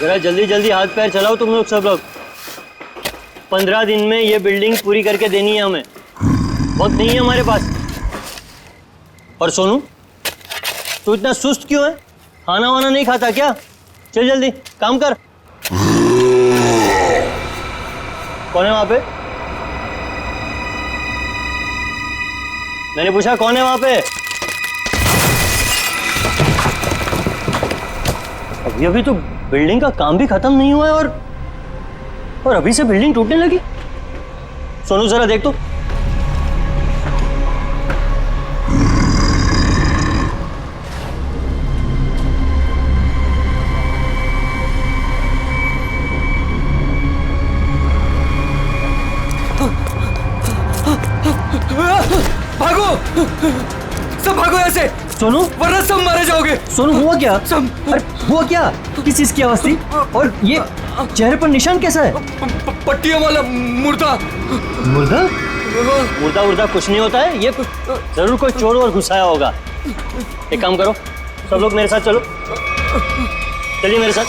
जरा जल्दी जल्दी हाथ पैर चलाओ तुम लोग सब लोग। 15 दिन में ये बिल्डिंग पूरी करके देनी है हमें, वक्त नहीं है हमारे पास। और सोनू, तू इतना सुस्त क्यों है? खाना वाना नहीं खाता क्या? चल जल्दी काम कर। कौन है वहां पे? मैंने पूछा कौन है वहां पे? अभी तो बिल्डिंग का काम भी खत्म नहीं हुआ है और अभी से बिल्डिंग टूटने लगी। सोनू जरा देख तो। भागो, सब भागो ऐसे। सोनू, वरना सब मारे जाओगे। सोनू हुआ क्या? अरे हुआ क्या? किस चीज की आवाज थी? और ये चेहरे पर निशान कैसा है? पट्टियों वाला मुर्दा। मुर्दा? मुर्दा उर्दा कुछ नहीं होता है, ये जरूर कोई चोर और घुसाया होगा। एक काम करो, सब लोग मेरे साथ चलो, चलिए मेरे साथ।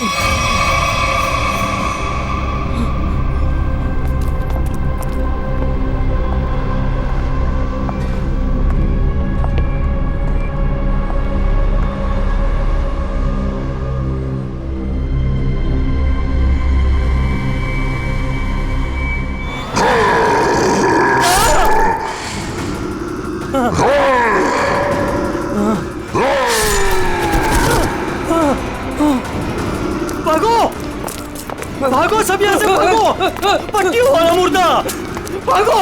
भागो भागो, सब यहाँ से भागो। पट्टियों वाला मुर्दा, भागो।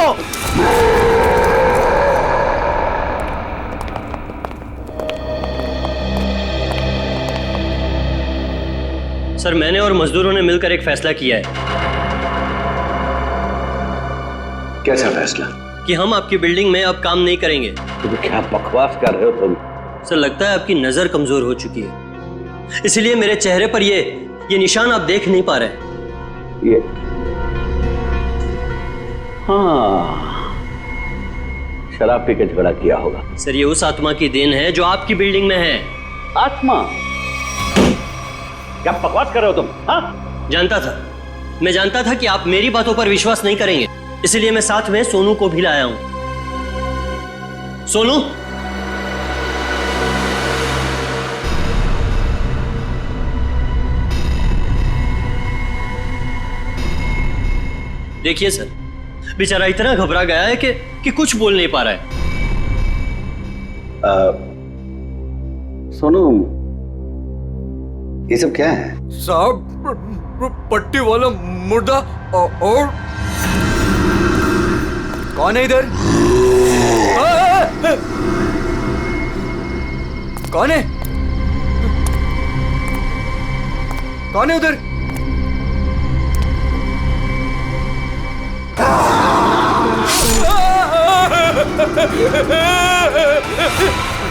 सर, मैंने और मजदूरों ने मिलकर एक फैसला किया है। कैसा फैसला? कि हम आपकी बिल्डिंग में अब काम नहीं करेंगे। तो क्या बकवास कर रहे हो तुम? सर, लगता है आपकी नजर कमजोर हो चुकी है, इसलिए मेरे चेहरे पर ये निशान आप देख नहीं पा रहे। ये हाँ, शराब पी के झगड़ा किया होगा। सर, ये उस आत्मा की देन है जो आपकी बिल्डिंग में है। आत्मा? क्या बकवास कर रहे हो तुम? हाँ? जानता था, मैं जानता था कि आप मेरी बातों पर विश्वास नहीं करेंगे, इसलिए मैं साथ में सोनू को भी लाया हूं। सोनू, देखिए सर, बेचारा इतना घबरा गया है कि कुछ बोल नहीं पा रहा है। सोनू, ये सब क्या है? साहब, पट्टी वाला मुर्दा और कौन है इधर? कौन है? कौन है उधर?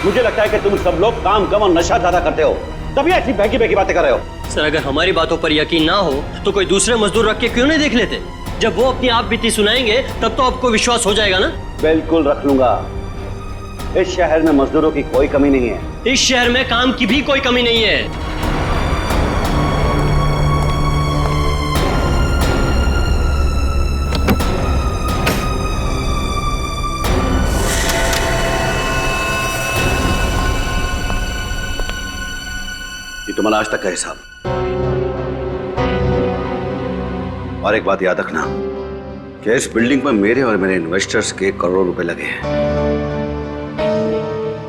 मुझे लगता है कि तुम सब लोग काम कम और नशा ज्यादा करते हो, तभी ऐसी बहकी बहकी बातें कर रहे हो। सर, अगर हमारी बातों पर यकीन ना हो तो कोई दूसरे मजदूर रख के क्यों नहीं देख लेते? जब वो अपनी आप बीती सुनाएंगे तब तो आपको विश्वास हो जाएगा ना। बिल्कुल रख लूंगा। इस शहर में मजदूरों की कोई कमी नहीं है। इस शहर में काम की भी कोई कमी नहीं है। ये तुम्हारा आज तक का हिसाब। और एक बात याद रखना कि इस बिल्डिंग पर मेरे और मेरे इन्वेस्टर्स के करोड़ों रुपए लगे हैं।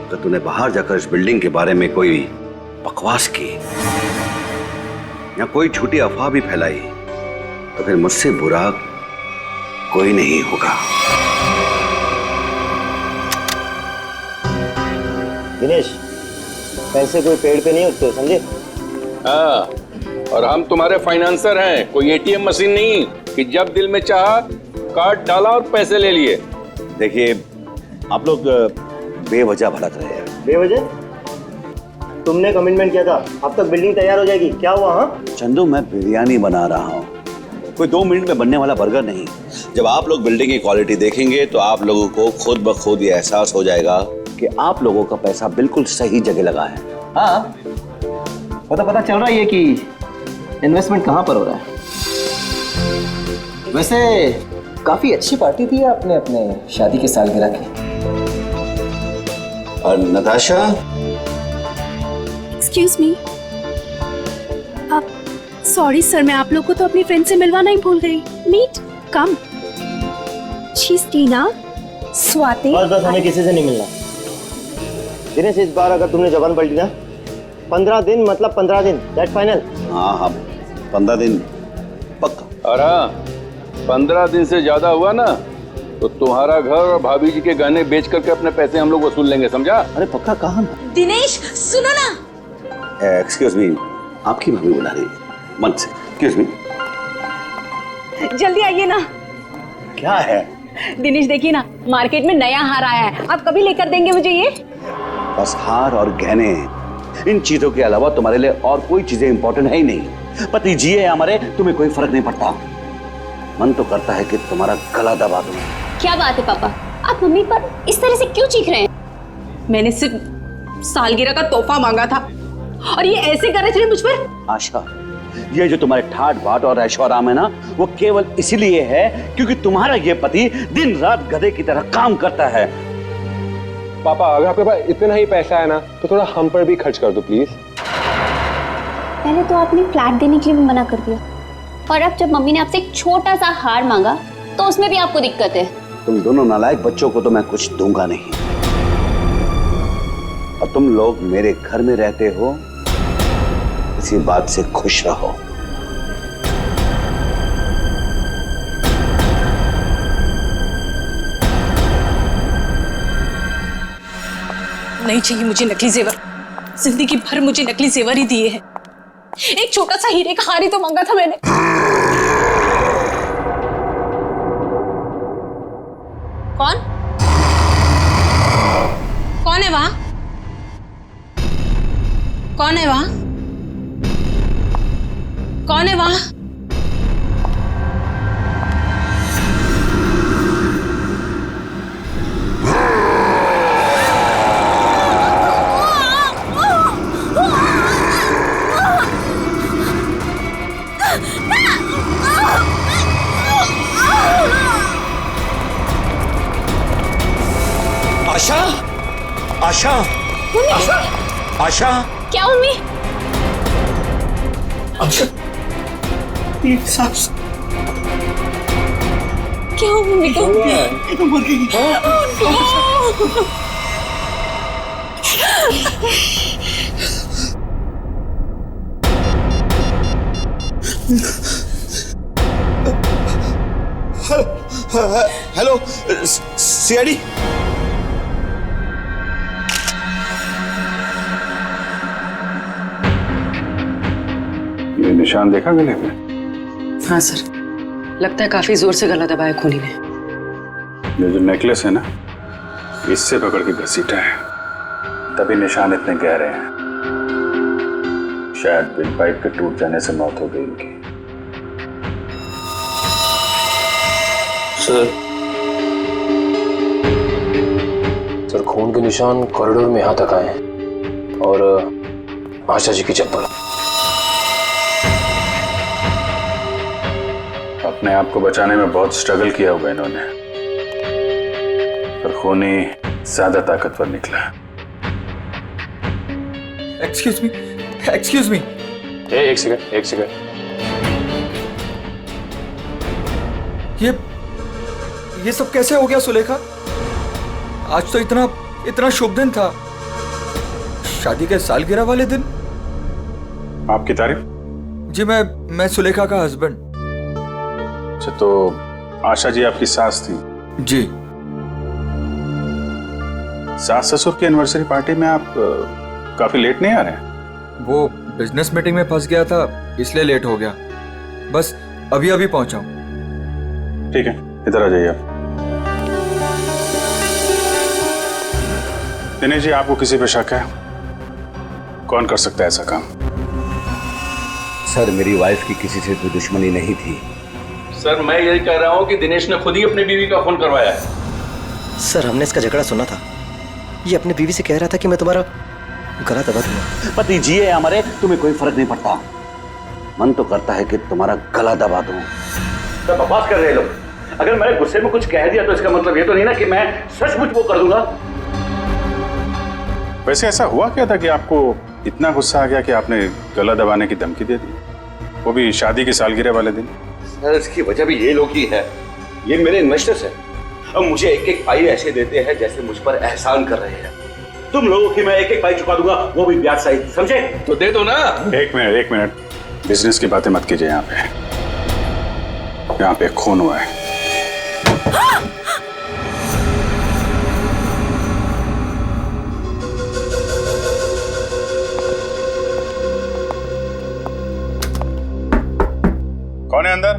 तो तूने बाहर जाकर इस बिल्डिंग के बारे में कोई बकवास की या कोई झूठी अफवाह भी फैलाई तो फिर मुझसे बुरा कोई नहीं होगा। दिनेश, पैसे कोई पेड़ पे नहीं उगते, समझे? हाँ, और हम तुम्हारे फाइनेंसर हैं, कोई एटीएम मशीन नहीं कि जब दिल में चाहा कार्ड डाला और पैसे ले लिए। देखिए, आप लोग बेवजह भड़क रहे हैं। बेवजह? तुमने कमिटमेंट किया था, अब तक बिल्डिंग तैयार हो जाएगी, क्या हुआ? हाँ चंदू, मैं बिरयानी बना रहा हूँ, कोई 2 मिनट में बनने वाला बर्गर नहीं। जब आप लोग बिल्डिंग की क्वालिटी देखेंगे तो आप लोगों को खुद ब खुद ये एहसास हो जाएगा कि आप लोगों का पैसा बिल्कुल सही जगह लगा है। हाँ, पता चल रहा है कि इन्वेस्टमेंट कहाँ पर हो रहा है। वैसे काफी अच्छी पार्टी थी आपने अपने शादी के सालगिरह की। और नताशा, एक्सक्यूज मी, आप सॉरी सर, मैं आप लोग को तो अपनी फ्रेंड से मिलवाना ही भूल गई। Meet come. She is Tina, Swati. बस हमें किसी से नहीं मिलना। दिनेश, इस बार अगर तुमने जबान पलटी ना, 15 दिन मतलब 15 दिन, दैट फाइनल। हाँ, 15 दिन पक्का। और हाँ, 15 दिन से ज्यादा हुआ ना तो तुम्हारा घर और भाभी जी के गहने बेच करके अपने पैसे हम लोग वसूल लेंगे, समझा? अरे पक्का कहाँ? दिनेश सुनो ना। एक्सक्यूज मी, आपकी भाभी बुला रही है, मन से। एक्सक्यूज मी, जल्दी आइए ना। क्या है? दिनेश देखिए ना, मार्केट में नया हार आया है, आप कभी लेकर देंगे मुझे ये? बस हार और गहने, इन चीजों के अलावा तुम्हारे लिए और कोई चीजें इंपॉर्टेंट है ही नहीं। पति जिए या मरे तुम्हें कोई फर्क नहीं पड़ता। मन तो करता है कि तुम्हारा गला दबा दूं। क्या बात है पापा, आप मम्मी पर इस तरह से क्यों चीख रहे हैं? मैंने सिर्फ सालगिरह का तोहफा मांगा था और ये ऐसे कर रहे थे मुझ पर। आशा, ये जो तुम्हारे ठाट बाट और ऐशोआराम है ना, वो केवल इसीलिए है क्योंकि तुम्हारा ये पति दिन रात गधे की तरह काम करता है। पापा, अगर आपके पास इतना ही पैसा है ना तो थोड़ा हम पर भी खर्च कर दो प्लीज। पहले तो आपने फ्लैट देने के लिए भी मना कर दिया और अब जब मम्मी ने आपसे एक छोटा सा हार मांगा तो उसमें भी आपको दिक्कत है। तुम दोनों नालायक बच्चों को तो मैं कुछ दूंगा नहीं, और तुम लोग मेरे घर में रहते हो, इसी बात से खुश रहो। नहीं चाहिए मुझे नकली जेवर, जिंदगी भर मुझे नकली जेवर ही दिए हैं। एक छोटा सा हीरे का हार ही तो मांगा था मैंने। कौन कौन है वहां? कौन है वहां? कौन है वहां? आशा, आशा, आशा, आशा, क्या मम्मी? आशा, एक सांस। क्या हुआ मम्मी को? मर गई। Hello, CID. ये निशान देखा गले में? हाँ सर, लगता है काफी जोर से गला दबाया खूनी ने। ये जो नेकलेस है ना, इससे पकड़ के घसीटा है, तभी निशान इतने गहरे हैं। शायद विंड पाइप के टूट जाने से मौत हो गई इनकी। सर, खून के निशान कॉरिडोर में यहां तक आए हैं और आशा जी की चप्पल। अपने आप को बचाने में बहुत स्ट्रगल किया होगा इन्होंने, पर खूनी ज्यादा ताकतवर निकला। Excuse me, excuse me. एक सेकंड। ये सब कैसे हो गया सुलेखा? आज तो इतना शुभ दिन था, शादी के सालगिरह वाले दिन। आपकी तारीफ? जी मैं सुलेखा का हस्बैंड। अच्छा, तो आशा जी आपकी सास थी? जी। सास ससुर की एनिवर्सरी पार्टी में आप काफी लेट नहीं आ रहे हैं? वो बिजनेस मीटिंग में फंस गया था, इसलिए लेट हो गया। बस अभी पहुंचा हूं। ठीक है, इधर आ जाइए आप। दिनेश जी, आपको किसी पे शक है? कौन कर सकता है ऐसा काम? सर, मेरी वाइफ की किसी से कोई दुश्मनी नहीं थी। सर, मैं यही कह रहा हूँ कि दिनेश ने खुद ही अपनी बीवी का फोन करवाया है। सर, हमने इसका झगड़ा सुना था। ये अपनी बीवी से कह रहा था कि मैं तुम्हारा गला दबा दूंगा। पति जिए या मरे तुम्हें कोई फर्क नहीं पड़ता। मन तो करता है कि तुम्हारा गला दबा दूं। सब बकवास कर रहे लोग। अगर मैंने गुस्से में कुछ कह दिया तो इसका मतलब ये तो नहीं ना कि मैं सचमुच वो कर दूंगा। वैसे ऐसा हुआ क्या था कि आपको इतना गुस्सा आ गया कि आपने गला दबाने की धमकी दे दी, वो भी शादी की सालगिरह वाले दिन? सर, इसकी वजह भी ये लोग ही है। ये मेरे इन्वेस्टर्स हैं। अब मुझे एक पाई ऐसे देते हैं जैसे मुझ पर एहसान कर रहे हैं। तुम लोगों की मैं एक पाई चुका दूंगा, वो भी ब्याज सहित, समझे? तो दे दो ना। एक मिनट, बिजनेस की बातें मत कीजिए। यहाँ पे खून हुआ है। कौन है अंदर?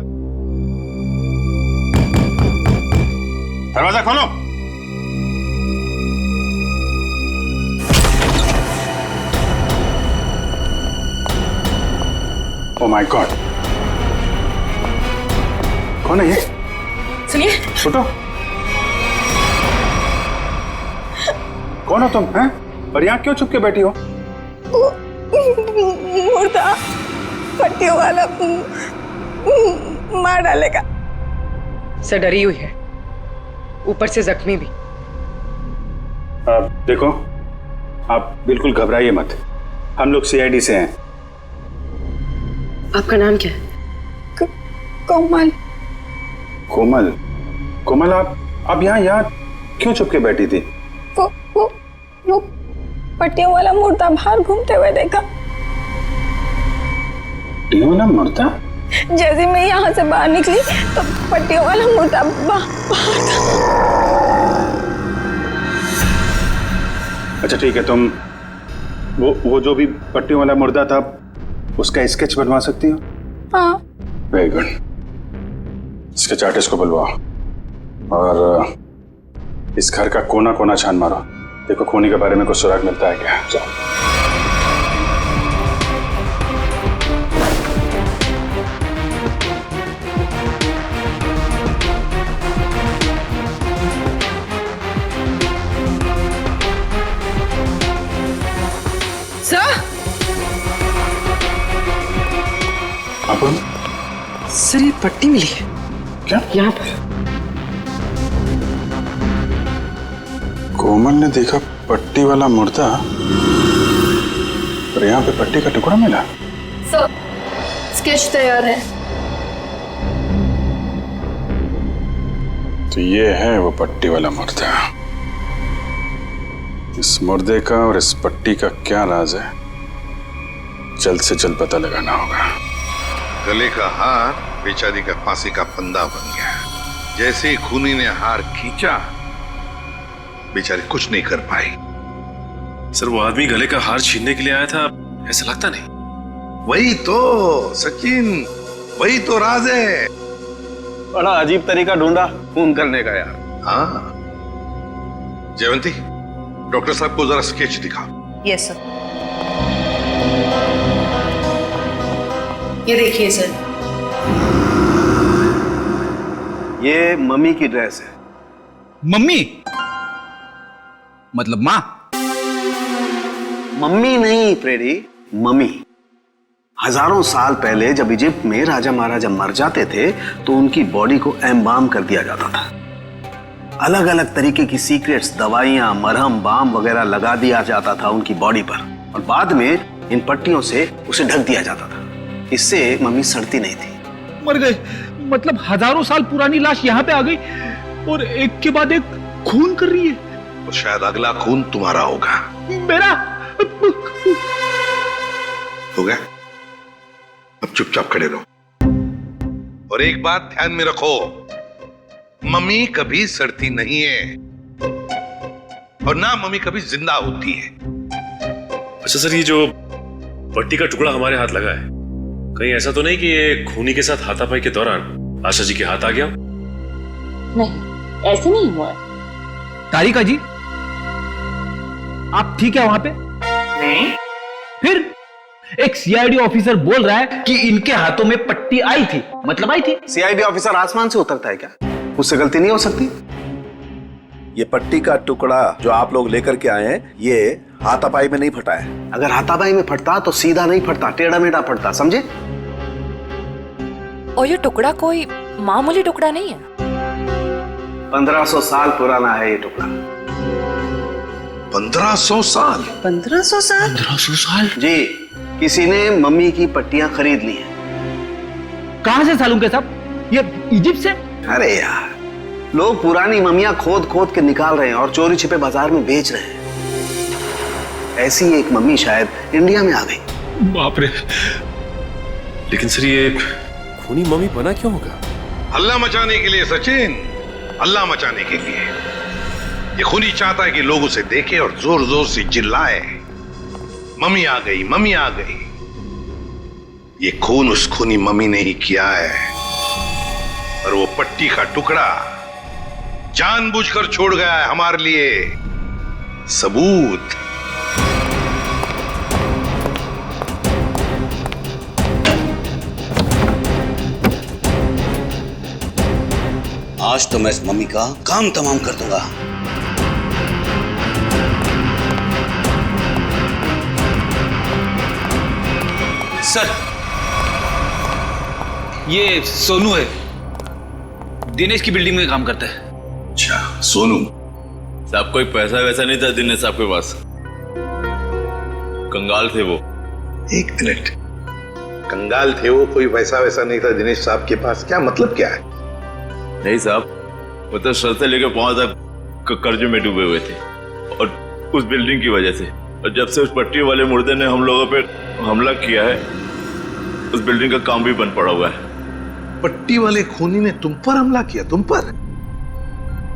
दरवाजा खोलो। ओह माय गॉड, कौन है ये? सुनिए। छोटो, कौन हो तुम हैं? और यहाँ क्यों चुप के बैठी हो? मुर्दा पट्टियों वाला मार डालेगा। सर, डरी हुई है, ऊपर से जख्मी भी। देखो, आप बिल्कुल घबराइए मत। हम लोग सीआईडी से हैं। आपका नाम क्या है? कोमल। कोमल, आप यहाँ क्यों चुप के बैठी थी? वो पट्टियों वाला मुर्दा बाहर घूमते हुए देखा। पट्टियों वाला मुर्दा? जैसे मैं यहाँ से बाहर निकली तो पट्टियों वाला मुर्दा बाहर था। अच्छा ठीक है, तुम वो जो भी पट्टियों वाला मुर्दा था उसका स्केच बनवा सकती हो? हाँ। Very good. स्केच आर्टिस्ट को बुलवाओ और इस घर का कोना कोना छान मारो। देखो खूनी के बारे में कुछ सुराग मिलता है क्या? जाओ। सर, ये पट्टी मिली है। क्या? यहाँ पर। कोमल ने देखा पट्टी वाला मुर्दा और यहाँ पे पट्टी का टुकड़ा मिला। सर, स्केच तैयार है। तो ये है वो पट्टी वाला मुर्दा। इस मुर्दे का और इस पट्टी का क्या राज है, जल्द से जल्द पता लगाना होगा। गले का हार बेचारी का फांसी का फंदा बन गया। जैसे ही खूनी ने हार खींचा, बेचारी कुछ नहीं कर पाई। सर, वो आदमी गले का हार छीनने के लिए आया था, ऐसा लगता नहीं? वही तो सचिन, वही तो राज है। बड़ा अजीब तरीका ढूंढा खून करने का यार। हाँ, जयवंती, डॉक्टर साहब को जरा स्केच दिखा। Yes sir. ये देखिए सर, ये मम्मी की ड्रेस है। मम्मी मतलब माँ? मम्मी नहीं फ्रेडी, मम्मी। हजारों साल पहले जब इजिप्ट में राजा महाराजा मर जाते थे तो उनकी बॉडी को एम्बाम कर दिया जाता था। अलग अलग तरीके की सीक्रेट्स, दवाइयां, मरहम, बाम वगैरह लगा दिया जाता था उनकी बॉडी पर और बाद में इन पट्टियों से उसे ढक दिया जाता था। इससे मम्मी सड़ती नहीं थी। मर गए मतलब हजारों साल पुरानी लाश यहाँ पे आ गई और एक के बाद एक खून कर रही है। और शायद अगला खून तुम्हारा होगा। मेरा हो गया? अब चुपचाप खड़े रहो। और एक बात ध्यान में रखो, मम्मी कभी सड़ती नहीं है और ना मम्मी कभी जिंदा होती है। अच्छा सर, ये जो पट्टी का टुकड़ा हमारे हाथ लगा है, कहीं ऐसा तो नहीं कि ये खूनी के साथ हाथापाई के दौरान आशा जी के हाथ आ गया? नहीं, ऐसे नहीं हुआ है। तारिका जी, आप ठीक है वहां पे? नहीं। फिर एक सीआईडी ऑफिसर बोल रहा है कि इनके हाथों में पट्टी आई थी, मतलब आई थी। सीआईडी ऑफिसर आसमान से उतरता है क्या? उससे गलती नहीं हो सकती। ये पट्टी का टुकड़ा जो आप लोग लेकर के आए हैं, ये हाथापाई में नहीं फटा है। अगर हाथापाई में फटता तो सीधा नहीं फटता, टेढ़ा मेढ़ा फटता, समझे? और ये टुकड़ा कोई मामूली टुकड़ा नहीं है। 1500 साल पुराना है ये टुकड़ा। 1500 साल? 1500 साल? 1500 साल? जी, किसी ने मम्मी की पट्टियां खरीद ली हैं। कहां से सालूं के साहब? ये इजिप्ट से? अरे यार, लोग पुरानी मम्मियां खोद खोद के निकाल रहे हैं और चोरी छिपे बाजार में बेच रहे हैं। ऐसी एक मम्मी शायद इंडिया में आ गई। बाप रे। लेकिन सर, ये खूनी मम्मी बना क्यों होगा? हल्ला मचाने के लिए सचिन, हल्ला मचाने के लिए। ये खूनी चाहता है कि लोग उसे देखें और जोर जोर से चिल्लाए, मम्मी आ गई, मम्मी आ गई। ये खून उस खूनी मम्मी ने ही किया है और वो पट्टी का टुकड़ा जानबूझकर छोड़ गया है हमारे लिए सबूत। आज तो मैं इस मम्मी का काम तमाम कर दूंगा। सर, ये सोनू है, दिनेश की बिल्डिंग में काम करता है। अच्छा, सोनू साहब, कोई पैसा वैसा नहीं था दिनेश साहब के पास, कंगाल थे वो। एक मिनट, कंगाल थे वो, कोई पैसा वैसा नहीं था दिनेश साहब के पास, क्या मतलब क्या है? नहीं साहब, वो तो सर से लेकर पांव तक कर्जे में डूबे हुए थे और उस बिल्डिंग की वजह से। और जब से उस पट्टी वाले मुर्दे ने हम लोगों पे हमला किया है, उस बिल्डिंग का काम भी बंद पड़ा हुआ है। पट्टी वाले खूनी ने तुम पर हमला किया? तुम पर?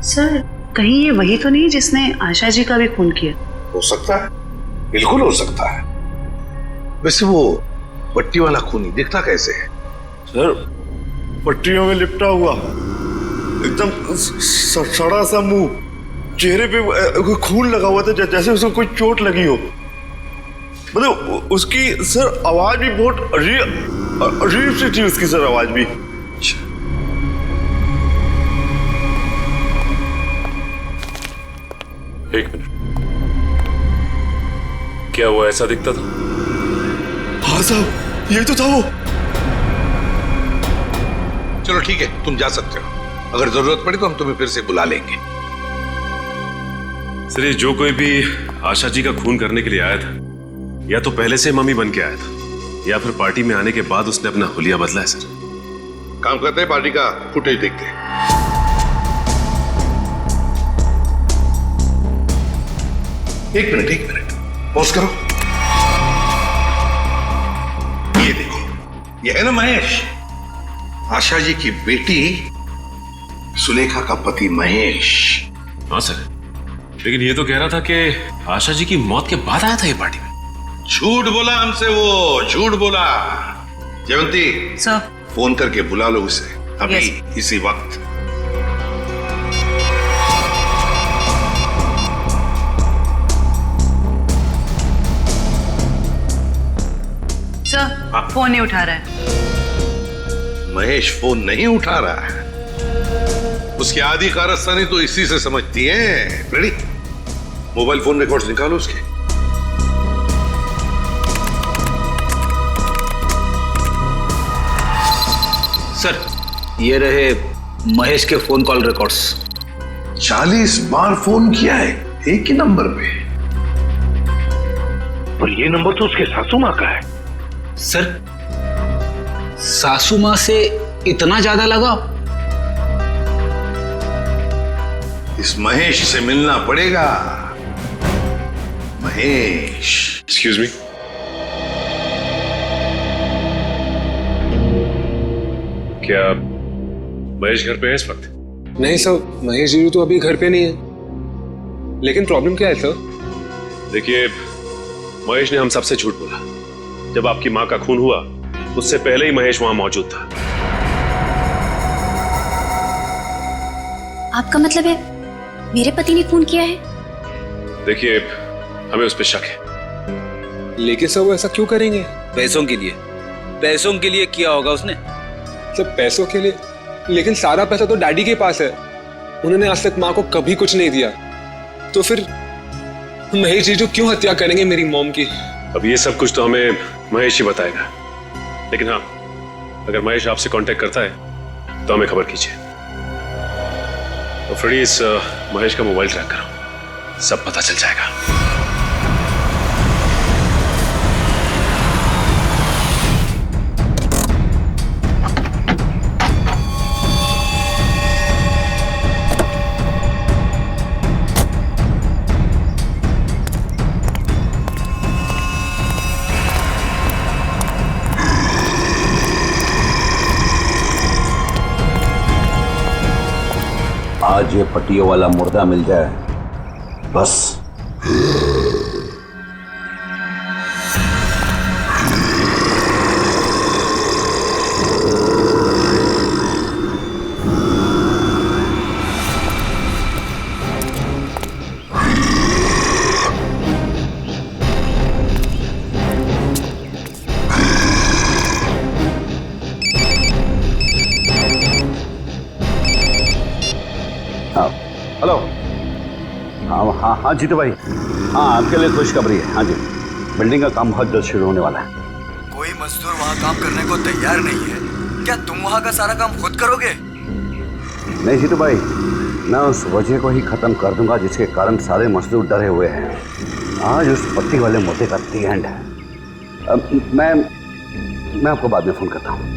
सर, कहीं ये वही तो नहीं जिसने आशा जी का भी खून किया? हो सकता है, बिल्कुल हो सकता है। वैसे वो पट्टी वाला खूनी दिखता कैसे है? सर, पट्टियों में लिपटा हुआ, एकदम सड़ा सा मुंह, चेहरे पे खून लगा हुआ था जैसे उसको कोई चोट लगी हो। मतलब उसकी सर आवाज भी बहुत अजीब सी थी, उसकी सर आवाज भी। एक मिनट, क्या वो ऐसा दिखता था? हाँ साहब, ये तो था वो। चलो ठीक है, तुम जा सकते हो। अगर जरूरत पड़ी तो हम तुम्हें फिर से बुला लेंगे। सर, ये जो कोई भी आशा जी का खून करने के लिए आया था, या तो पहले से मम्मी बन के आया था, या फिर पार्टी में आने के बाद उसने अपना हुलिया बदला है। सर, काम करते हैं, पार्टी का फुटेज देखते हैं। एक मिनट, पॉज करो। ये देखो, ये है ना महेश, आशा जी की बेटी सुलेखा का पति महेश। हाँ सर, लेकिन ये तो कह रहा था कि आशा जी की मौत के बाद आया था ये पार्टी में। झूठ बोला हमसे, वो झूठ बोला। जयवंती सर, फोन करके बुला लो उसे अभी, इसी वक्त। सर, फोन नहीं उठा रहा है। महेश फोन नहीं उठा रहा है, उसकी आधी कारस्तानी तो इसी से समझती है। रेडी? मोबाइल फोन रिकॉर्ड्स निकालो उसके। सर, ये रहे महेश के फोन कॉल रिकॉर्ड्स। 40 बार फोन किया है एक ही नंबर पे। और ये नंबर तो उसके सासू माँ का है। सर, सासू माँ से इतना ज्यादा लगाव? इस महेश से मिलना पड़ेगा। महेश। Excuse me. क्या महेश घर पे है इस वक्त? नहीं सर, महेश जी तो अभी घर पे नहीं है। लेकिन प्रॉब्लम क्या है सर? देखिए, महेश ने हम सबसे झूठ बोला। जब आपकी मां का खून हुआ उससे पहले ही महेश वहां मौजूद था। आपका मतलब है मेरे पति ने खून किया है? देखिए, हमें उस पर शक है। लेकिन सर वो ऐसा क्यों करेंगे? पैसों के लिए। पैसों के लिए किया होगा उसने। सब पैसों के लिए? लेकिन सारा पैसा तो डैडी के पास है। उन्होंने आज तक माँ को कभी कुछ नहीं दिया। तो फिर महेश जी जो क्यों हत्या करेंगे मेरी मॉम की? अब ये सब कुछ तो हमें महेश ही बताएगा। लेकिन हाँ, अगर महेश आपसे कांटेक्ट करता है तो हमें खबर कीजिए। तो फ्रेडी, इस महेश का मोबाइल ट्रैक करो, सब पता चल जाएगा। आज ये पट्टियों वाला मुर्दा मिल जाए बस। हेलो। हाँ जीतू भाई, हाँ आपके लिए खुशखबरी है। हाँ जी, बिल्डिंग का काम बहुत जल्द शुरू होने वाला है। कोई मजदूर वहाँ काम करने को तैयार नहीं है। क्या तुम वहाँ का सारा काम खुद करोगे? नहीं जीतू भाई, मैं उस वजह को ही खत्म कर दूंगा जिसके कारण सारे मजदूर डरे हुए हैं। आज उस पट्टी वाले मुद्दे का दी एंड है। मैं आपको बाद में फोन करता हूँ।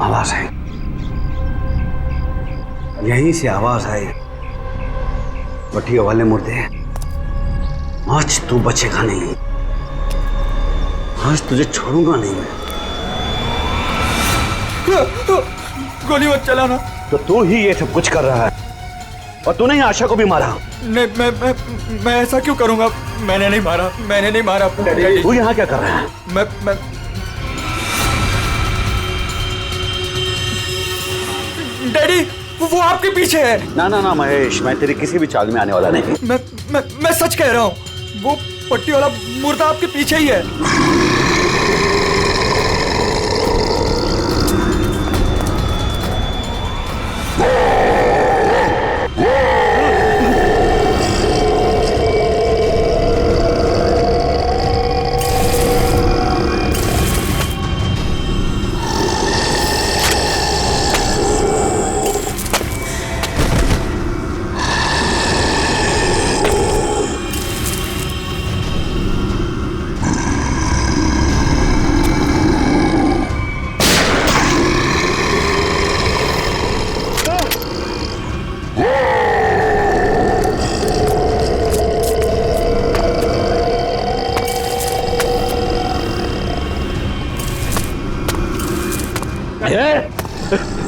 आवाज आई, यहीं से आवाज आई। पट्टियों वाले मुर्दे, आज तू बचेगा नहीं। आज तुझे छोड़ूंगा नहीं मैं। गोली मत चलाना। तो तू ही ये सब कुछ कर रहा है और तूने ही आशा को भी मारा। नहीं, मैं ऐसा क्यों करूंगा? मैंने नहीं मारा। तू यहाँ क्या कर रहा है? मैं डैडी, वो आपके पीछे है। ना महेश, मैं तेरी किसी भी चाल में आने वाला नहीं। मैं सच कह रहा हूँ, वो पट्टी वाला मुर्दा आपके पीछे ही है।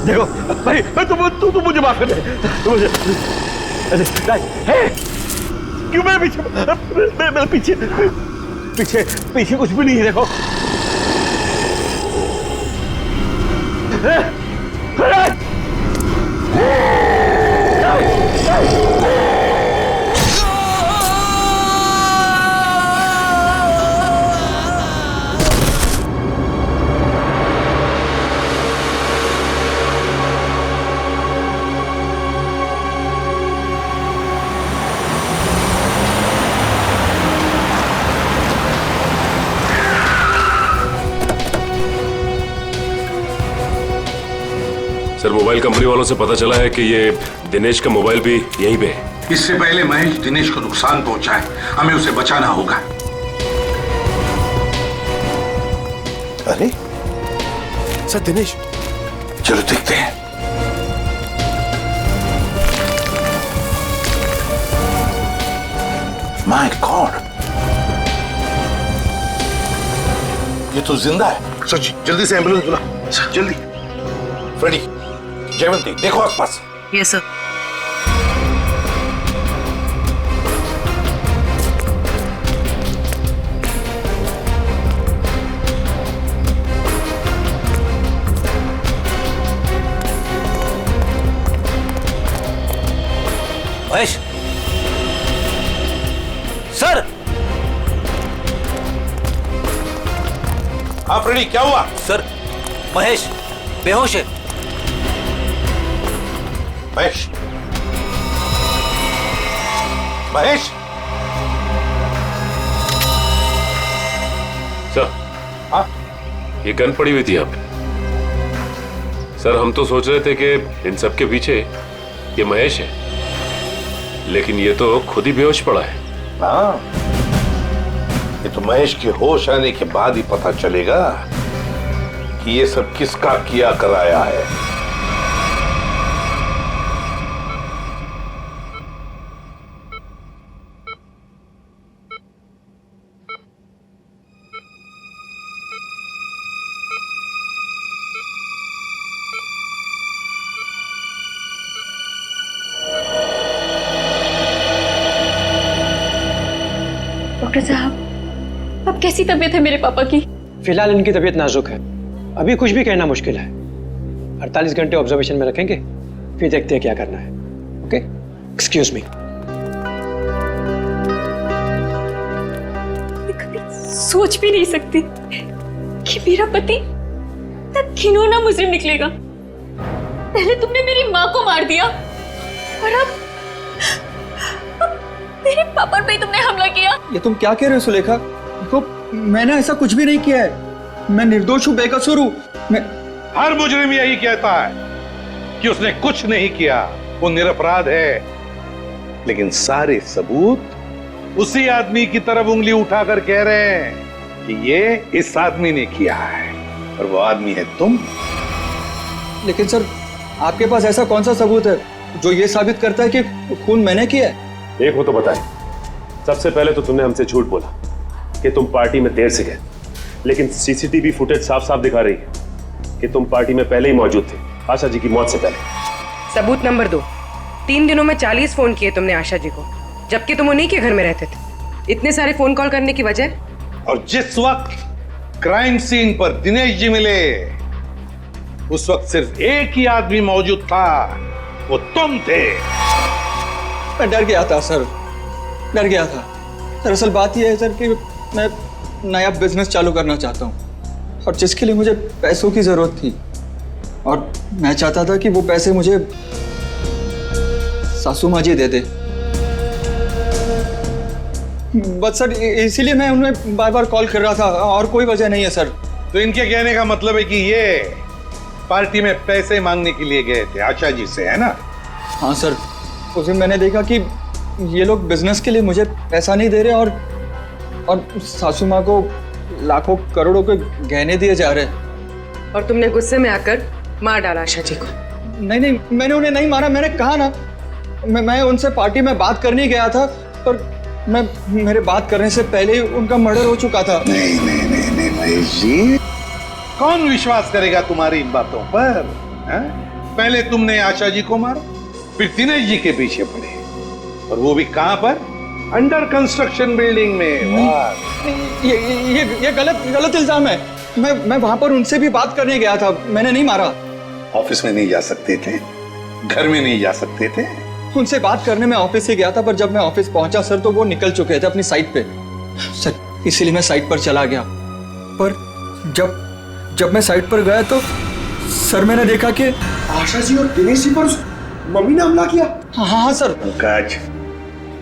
देखो भाई, तू मुझे माफ कर दे। क्यों मेरे पीछे? मेरे पीछे कुछ भी नहीं है। देखो सर मोबाइल कंपनी वालों से पता चला है कि ये दिनेश का मोबाइल भी यहीं पे है। इससे पहले महेश दिनेश को नुकसान पहुंचाए, हमें उसे बचाना होगा। अरे सर दिनेश, चलो देखते हैं। माय गॉड, ये तो जिंदा है। सच, जल्दी से एम्बुलेंस बुला, जल्दी। फ्रेडी, जयवंती, देखो आसपास। Yes sir. महेश, सर। हाँ फ्रेडी, क्या हुआ? सर, महेश बेहोश है। महेश, महेश। सर, हाँ, ये गन पड़ी हुई थी यहाँ पे। सर हम तो सोच रहे थे कि इन सब के पीछे ये महेश है, लेकिन ये तो खुद ही बेहोश पड़ा है। हाँ, ये तो महेश के होश आने के बाद ही पता चलेगा कि ये सब किसका किया कराया है। डॉक्टर साहब, अब कैसी तबीयत है मेरे पापा की? फिलहाल इनकी तबीयत नाजुक है, अभी कुछ भी कहना मुश्किल है। 48 घंटे ऑब्जर्वेशन में रखेंगे, फिर देखते हैं क्या करना है। Okay, excuse me. मैं कभी सोच भी नहीं सकती कि मेरा पति तब घिनौना मुजरिम निकलेगा। पहले तुमने मेरी माँ को मार दिया और अब मेरे पापा पे तुमने हमला किया। ये तुम क्या कह रहे हो सुलेखा? देखो, मैंने ऐसा कुछ भी नहीं किया है। मैं निर्दोष हूँ, बेकसूर हूँ। मैं हर मुजरिम यही कहता है कि उसने कुछ नहीं किया, वो निरपराध है। लेकिन सारे सबूत उसी आदमी की तरफ उंगली उठाकर कह रहे हैं कि ये इस आदमी ने किया है, और वो आदमी है तुम। लेकिन सर, आपके पास ऐसा कौन सा सबूत है जो ये साबित करता है कि खून मैंने किया है? एक हो तो बताए। सबसे पहले तो तुमने हमसे झूठ बोला कि तुम पार्टी में देर से गए, लेकिन सीसीटीवी फुटेज साफ साफ दिखा रही है कि तुम पार्टी में पहले ही मौजूद थे, आशा जी की मौत से पहले। सबूत नंबर 2, 3 दिनों में 40 फोन किए तुमने आशा जी को, जबकि तुम उन्हीं के घर में रहते थे। इतने सारे फोन कॉल करने की वजह? और जिस वक्त क्राइम सीन पर दिनेश जी मिले, उस वक्त सिर्फ एक ही आदमी मौजूद था, वो तुम थे। मैं डर गया था सर, डर गया था। दरअसल बात यह है सर कि मैं नया बिजनेस चालू करना चाहता हूँ, और जिसके लिए मुझे पैसों की जरूरत थी, और मैं चाहता था कि वो पैसे मुझे सासू माँ जी दे दे। बस सर, इसीलिए मैं उन्हें बार बार कॉल कर रहा था, और कोई वजह नहीं है सर। तो इनके कहने का मतलब है कि ये पार्टी में पैसे मांगने के लिए गए थे आशा जी से, है ना? हाँ सर, उस दिन मैंने देखा कि ये लोग बिजनेस के लिए मुझे पैसा नहीं दे रहे, और सासू माँ को लाखों करोड़ों के गहने दिए जा रहे हैं। और तुमने गुस्से में आकर मार डाला आशा जी को? नहीं नहीं, मैंने उन्हें नहीं मारा। मैंने कहा ना, मैं उनसे पार्टी में बात करने गया था, पर मेरे बात करने से पहले ही उनका मर्डर हो चुका था। नहीं नहीं नहीं नहीं महेश जी, कौन विश्वास करेगा तुम्हारी इन बातों पर? पहले तुमने आशा जी को मारा, फिर दिनेश जी के पीछे पड़े, और वो भी कहां पर? अंडर कंस्ट्रक्शन बिल्डिंग में। ये गलत इल्जाम है। मैं वहां पर उनसे भी बात करने गया था, मैंने नहीं मारा। ऑफिस में नहीं जा सकते थे, घर में नहीं जा सकते थे? उनसे बात करने में ऑफिस से गया था, पर जब मैं ऑफिस पहुंचा सर तो वो निकल चुके थे अपनी साइट पे। सर इसीलिए मैं साइट पर चला गया, पर जब मैं साइट पर गया तो सर मैंने देखा कि आशा जी और दिनेश जी पर मम्मी ने हमला किया। हाँ सर। पंकज,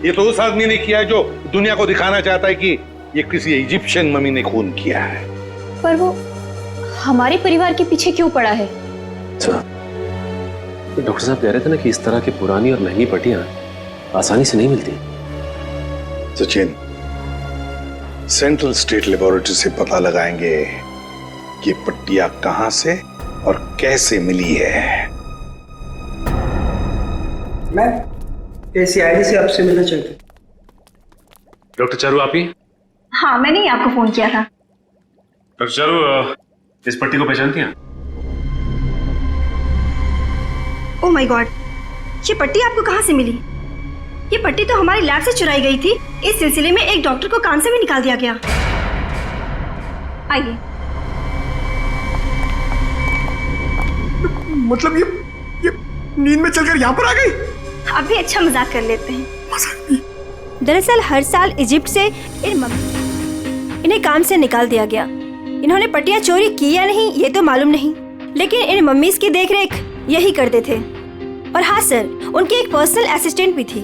ये तो उस आदमी ने किया है जो दुनिया को दिखाना चाहता है कि ये किसी इजिप्शियन मम्मी ने खून किया है। पर वो हमारे परिवार के पीछे क्यों पड़ा है? तो डॉक्टर साहब कह रहे थे ना कि इस तरह की पुरानी और महंगी पट्टियां आसानी से नहीं मिलती। सचिन, सेंट्रल स्टेट लेबोरेटरी से पता लगाएंगे कि पट्टियां कहां से और कैसे मिली है। मैं सीआईडी से आपसे मिलना चाहती हूँ। डॉक्टर चारू आप ही? हाँ, मैंने ही आपको फोन किया था। डॉक्टर चारू, इस पट्टी को पहचानती हैं? ओह माय गॉड, ये पट्टी आपको कहाँ से मिली? ये पट्टी तो हमारी लैब से चुराई गई थी। इस सिलसिले में एक डॉक्टर को कान से भी निकाल दिया गया। आइए। मतलब ये नींद में चलकर यहाँ पर आ गई? अब भी अच्छा मजाक कर लेते हैं। दरअसल हर साल इजिप्ट से इन्हें काम से निकाल दिया गया। इन्होंने पट्टियां चोरी की या नहीं ये तो मालूम नहीं, लेकिन इन मम्मीज की देखरेख यही करते थे। और हाँ सर, उनकी एक पर्सनल असिस्टेंट भी थी।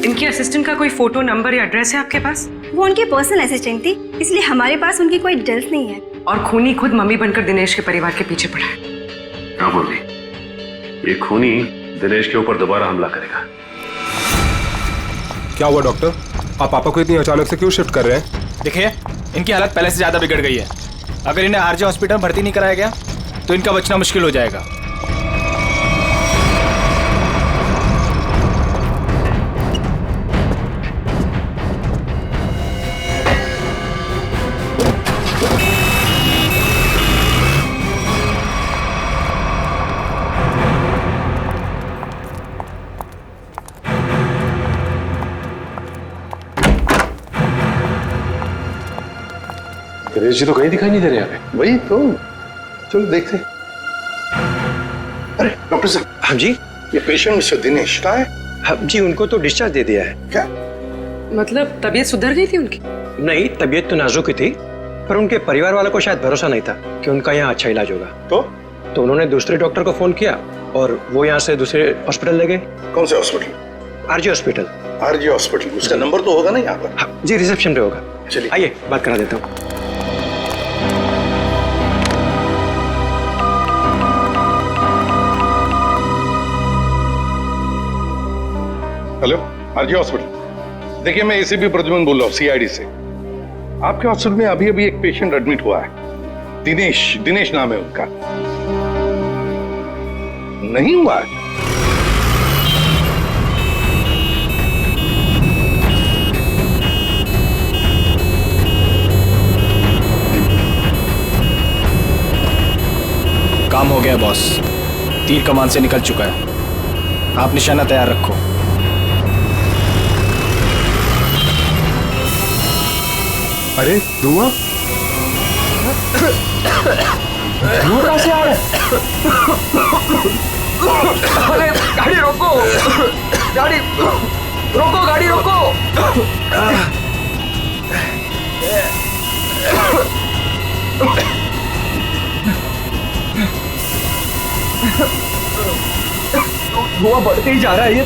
इनकी असिस्टेंट का कोई फोटो, नंबर या एड्रेस है आपके पास? वो उनकी पर्सनल असिस्टेंट थी, इसलिए हमारे पास उनकी कोई डिटेल्स नहीं है। और खूनी खुद मम्मी बनकर दिनेश के परिवार के पीछे पड़ा है। क्या बोल रही? ये खूनी दिनेश के ऊपर दोबारा हमला करेगा। क्या हुआ डॉक्टर? आप पापा को इतनी अचानक से क्यों शिफ्ट कर रहे हैं? देखिए, इनकी हालत पहले से ज्यादा बिगड़ गई है। अगर इन्हें आरजे हॉस्पिटल में भर्ती नहीं कराया गया तो इनका बचना मुश्किल हो जाएगा। दिनेश जी तो कहीं दिखाई नहीं दे रहे यहाँ पे। वही तो, चलो देखते। अरे डॉक्टर साहब। हाँ जी। ये पेशेंट मिस्टर दिनेश का है? हाँ जी, उनको तो डिस्चार्ज दे दिया है। क्या मतलब तबीयत सुधर गई थी उनकी? नहीं, तबीयत तो नाजुक ही थी, पर उनके परिवार वालों को शायद भरोसा नहीं था कि उनका यहाँ अच्छा इलाज होगा। तो उन्होंने दूसरे डॉक्टर को फोन किया और वो यहाँ से दूसरे हॉस्पिटल ले गए। कौन से hospital? RJ hospital. RJ hospital, उसका नंबर तो होगा ना यहाँ पर? हाँ जी, रिसेप्शन पे होगा। चलिए आइए बात करा देता हूँ। Hello, RJ hospital. देखिए, मैं एसीपी प्रद्युमन बोल रहा हूँ, सीआईडी से। आपके हॉस्पिटल में अभी अभी एक पेशेंट एडमिट हुआ है। दिनेश नाम है उनका। नहीं हुआ है? काम हो गया बॉस, तीर कमान से निकल चुका है। आप निशाना तैयार रखो। अरे धुआं कहाँ से आ रहा है? अरे गाड़ी रोको, गाड़ी रोको, गाड़ी रोको। धुआं बढ़ते ही जा रहा है ये।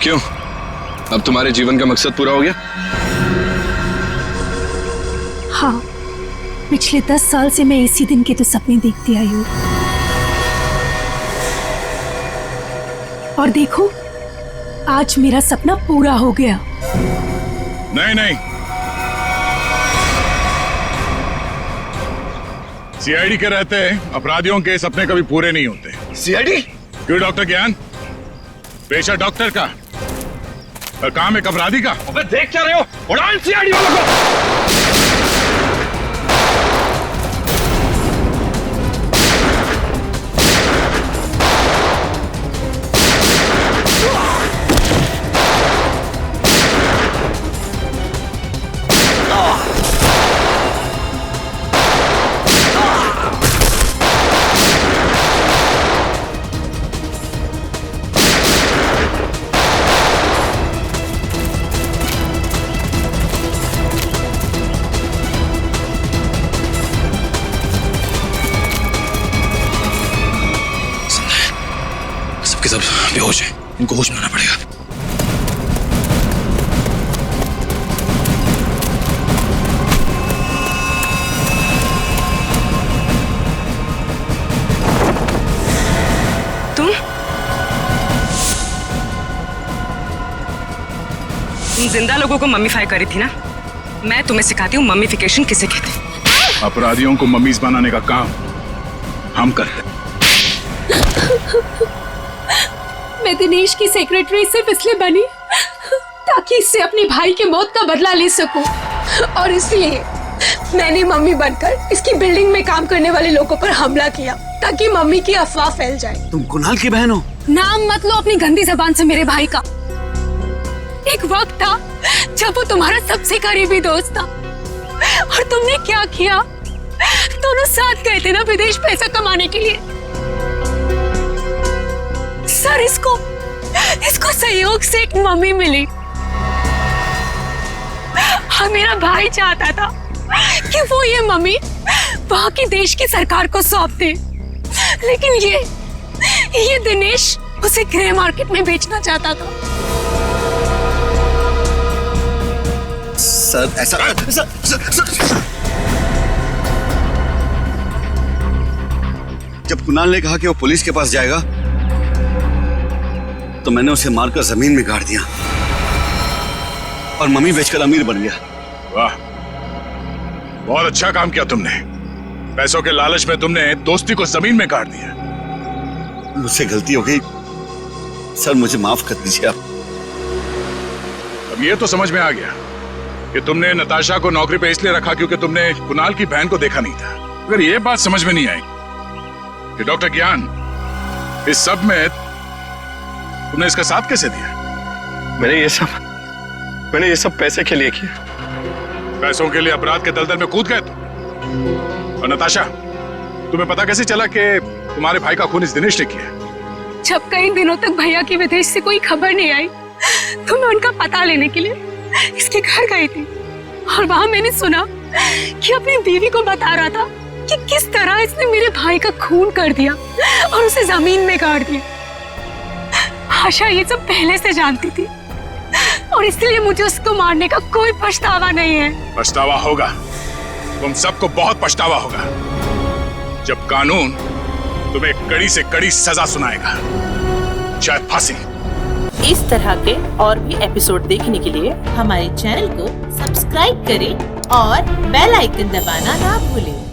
क्यों, अब तुम्हारे जीवन का मकसद पूरा हो गया? हाँ, पिछले 10 साल से मैं इसी दिन के तो सपने देखती आई हूँ। और देखो आज मेरा सपना पूरा हो गया। नहीं नहीं, सीआईडी के रहते अपराधियों के सपने कभी पूरे नहीं होते। सीआईडी? क्यों डॉक्टर ज्ञान? पेशा डॉक्टर का और काम एक अपराधी का। अबे देख क्या रहे हो? उड़ान सीआईडी वालों को। सबके सब बेहोश हैं, इनको होश में लाना पड़ेगा। तुम जिंदा लोगों को मम्मीफाई करी थी ना? मैं तुम्हें सिखाती हूँ मम्मीफिकेशन किसे कहते हैं। अपराधियों को मम्मीज बनाने का काम हम करते। मैं दिनेश की सेक्रेटरी सिर्फ इसलिए बनी ताकि इससे अपने भाई के मौत का बदला ले सकूं, और इसलिए मैंने मम्मी बनकर इसकी बिल्डिंग में काम करने वाले लोगों पर हमला किया ताकि मम्मी की अफवाह फैल जाए। तुम कुणाल की बहन हो? नाम मत लो अपनी गंदी जबान से मेरे भाई का। एक वक्त था जब वो तुम्हारा सबसे करीबी दोस्त था, और तुमने क्या किया? दोनों साथ गए थे ना विदेश पैसा कमाने के लिए। सर इसको सहयोग से एक मम्मी मिली, और मेरा भाई चाहता था कि वो ये मम्मी वहां की देश की सरकार को सौंप दे, लेकिन ये दिनेश उसे ग्रे मार्केट में बेचना चाहता था। सर ऐसा सर। जब कुणाल ने कहा कि वो पुलिस के पास जाएगा तो मैंने उसे मारकर जमीन में गाड़ दिया और मम्मी बेचकर अमीर बन गया। वाह, बहुत अच्छा काम किया तुमने। पैसों के लालच में तुमने दोस्ती को जमीन में गाड़ दिया। मुझसे गलती हो गई सर, मुझे माफ कर दीजिए आप। अब ये तो समझ में आ गया कि तुमने नताशा को नौकरी पे इसलिए रखा क्योंकि तुमने कुणाल की बहन को देखा नहीं था। अगर ये बात समझ में नहीं आई कि डॉक्टर ज्ञान इस सब में तुमने इसका साथ कैसे दिया? मैंने ये सब पैसे के लिए किया। पैसों के लिए अपराध के दलदल में कूद गए तुम। और नताशा, तुम्हें पता कैसे चला कि तुम्हारे भाई का खून इस दिनेश ने किया? जब कई दिनों तक भैया की विदेश से कोई खबर नहीं आई तो मैं उनका पता लेने के लिए इसके घर गई थी, और वहां मैंने सुना कि अपनी बीवी को बता रहा था कि किस तरह इसने मेरे भाई का खून कर दिया और उसे जमीन में गाड़ दिया। आशा ये सब पहले से जानती थी, और इसलिए मुझे उसको मारने का कोई पछतावा नहीं है। पछतावा होगा, तुम सबको बहुत पछतावा होगा जब कानून तुम्हें कड़ी से कड़ी सजा सुनाएगा, शायद फांसी। इस तरह के और भी एपिसोड देखने के लिए हमारे चैनल को सब्सक्राइब करें और बेल आइकन दबाना ना भूलें।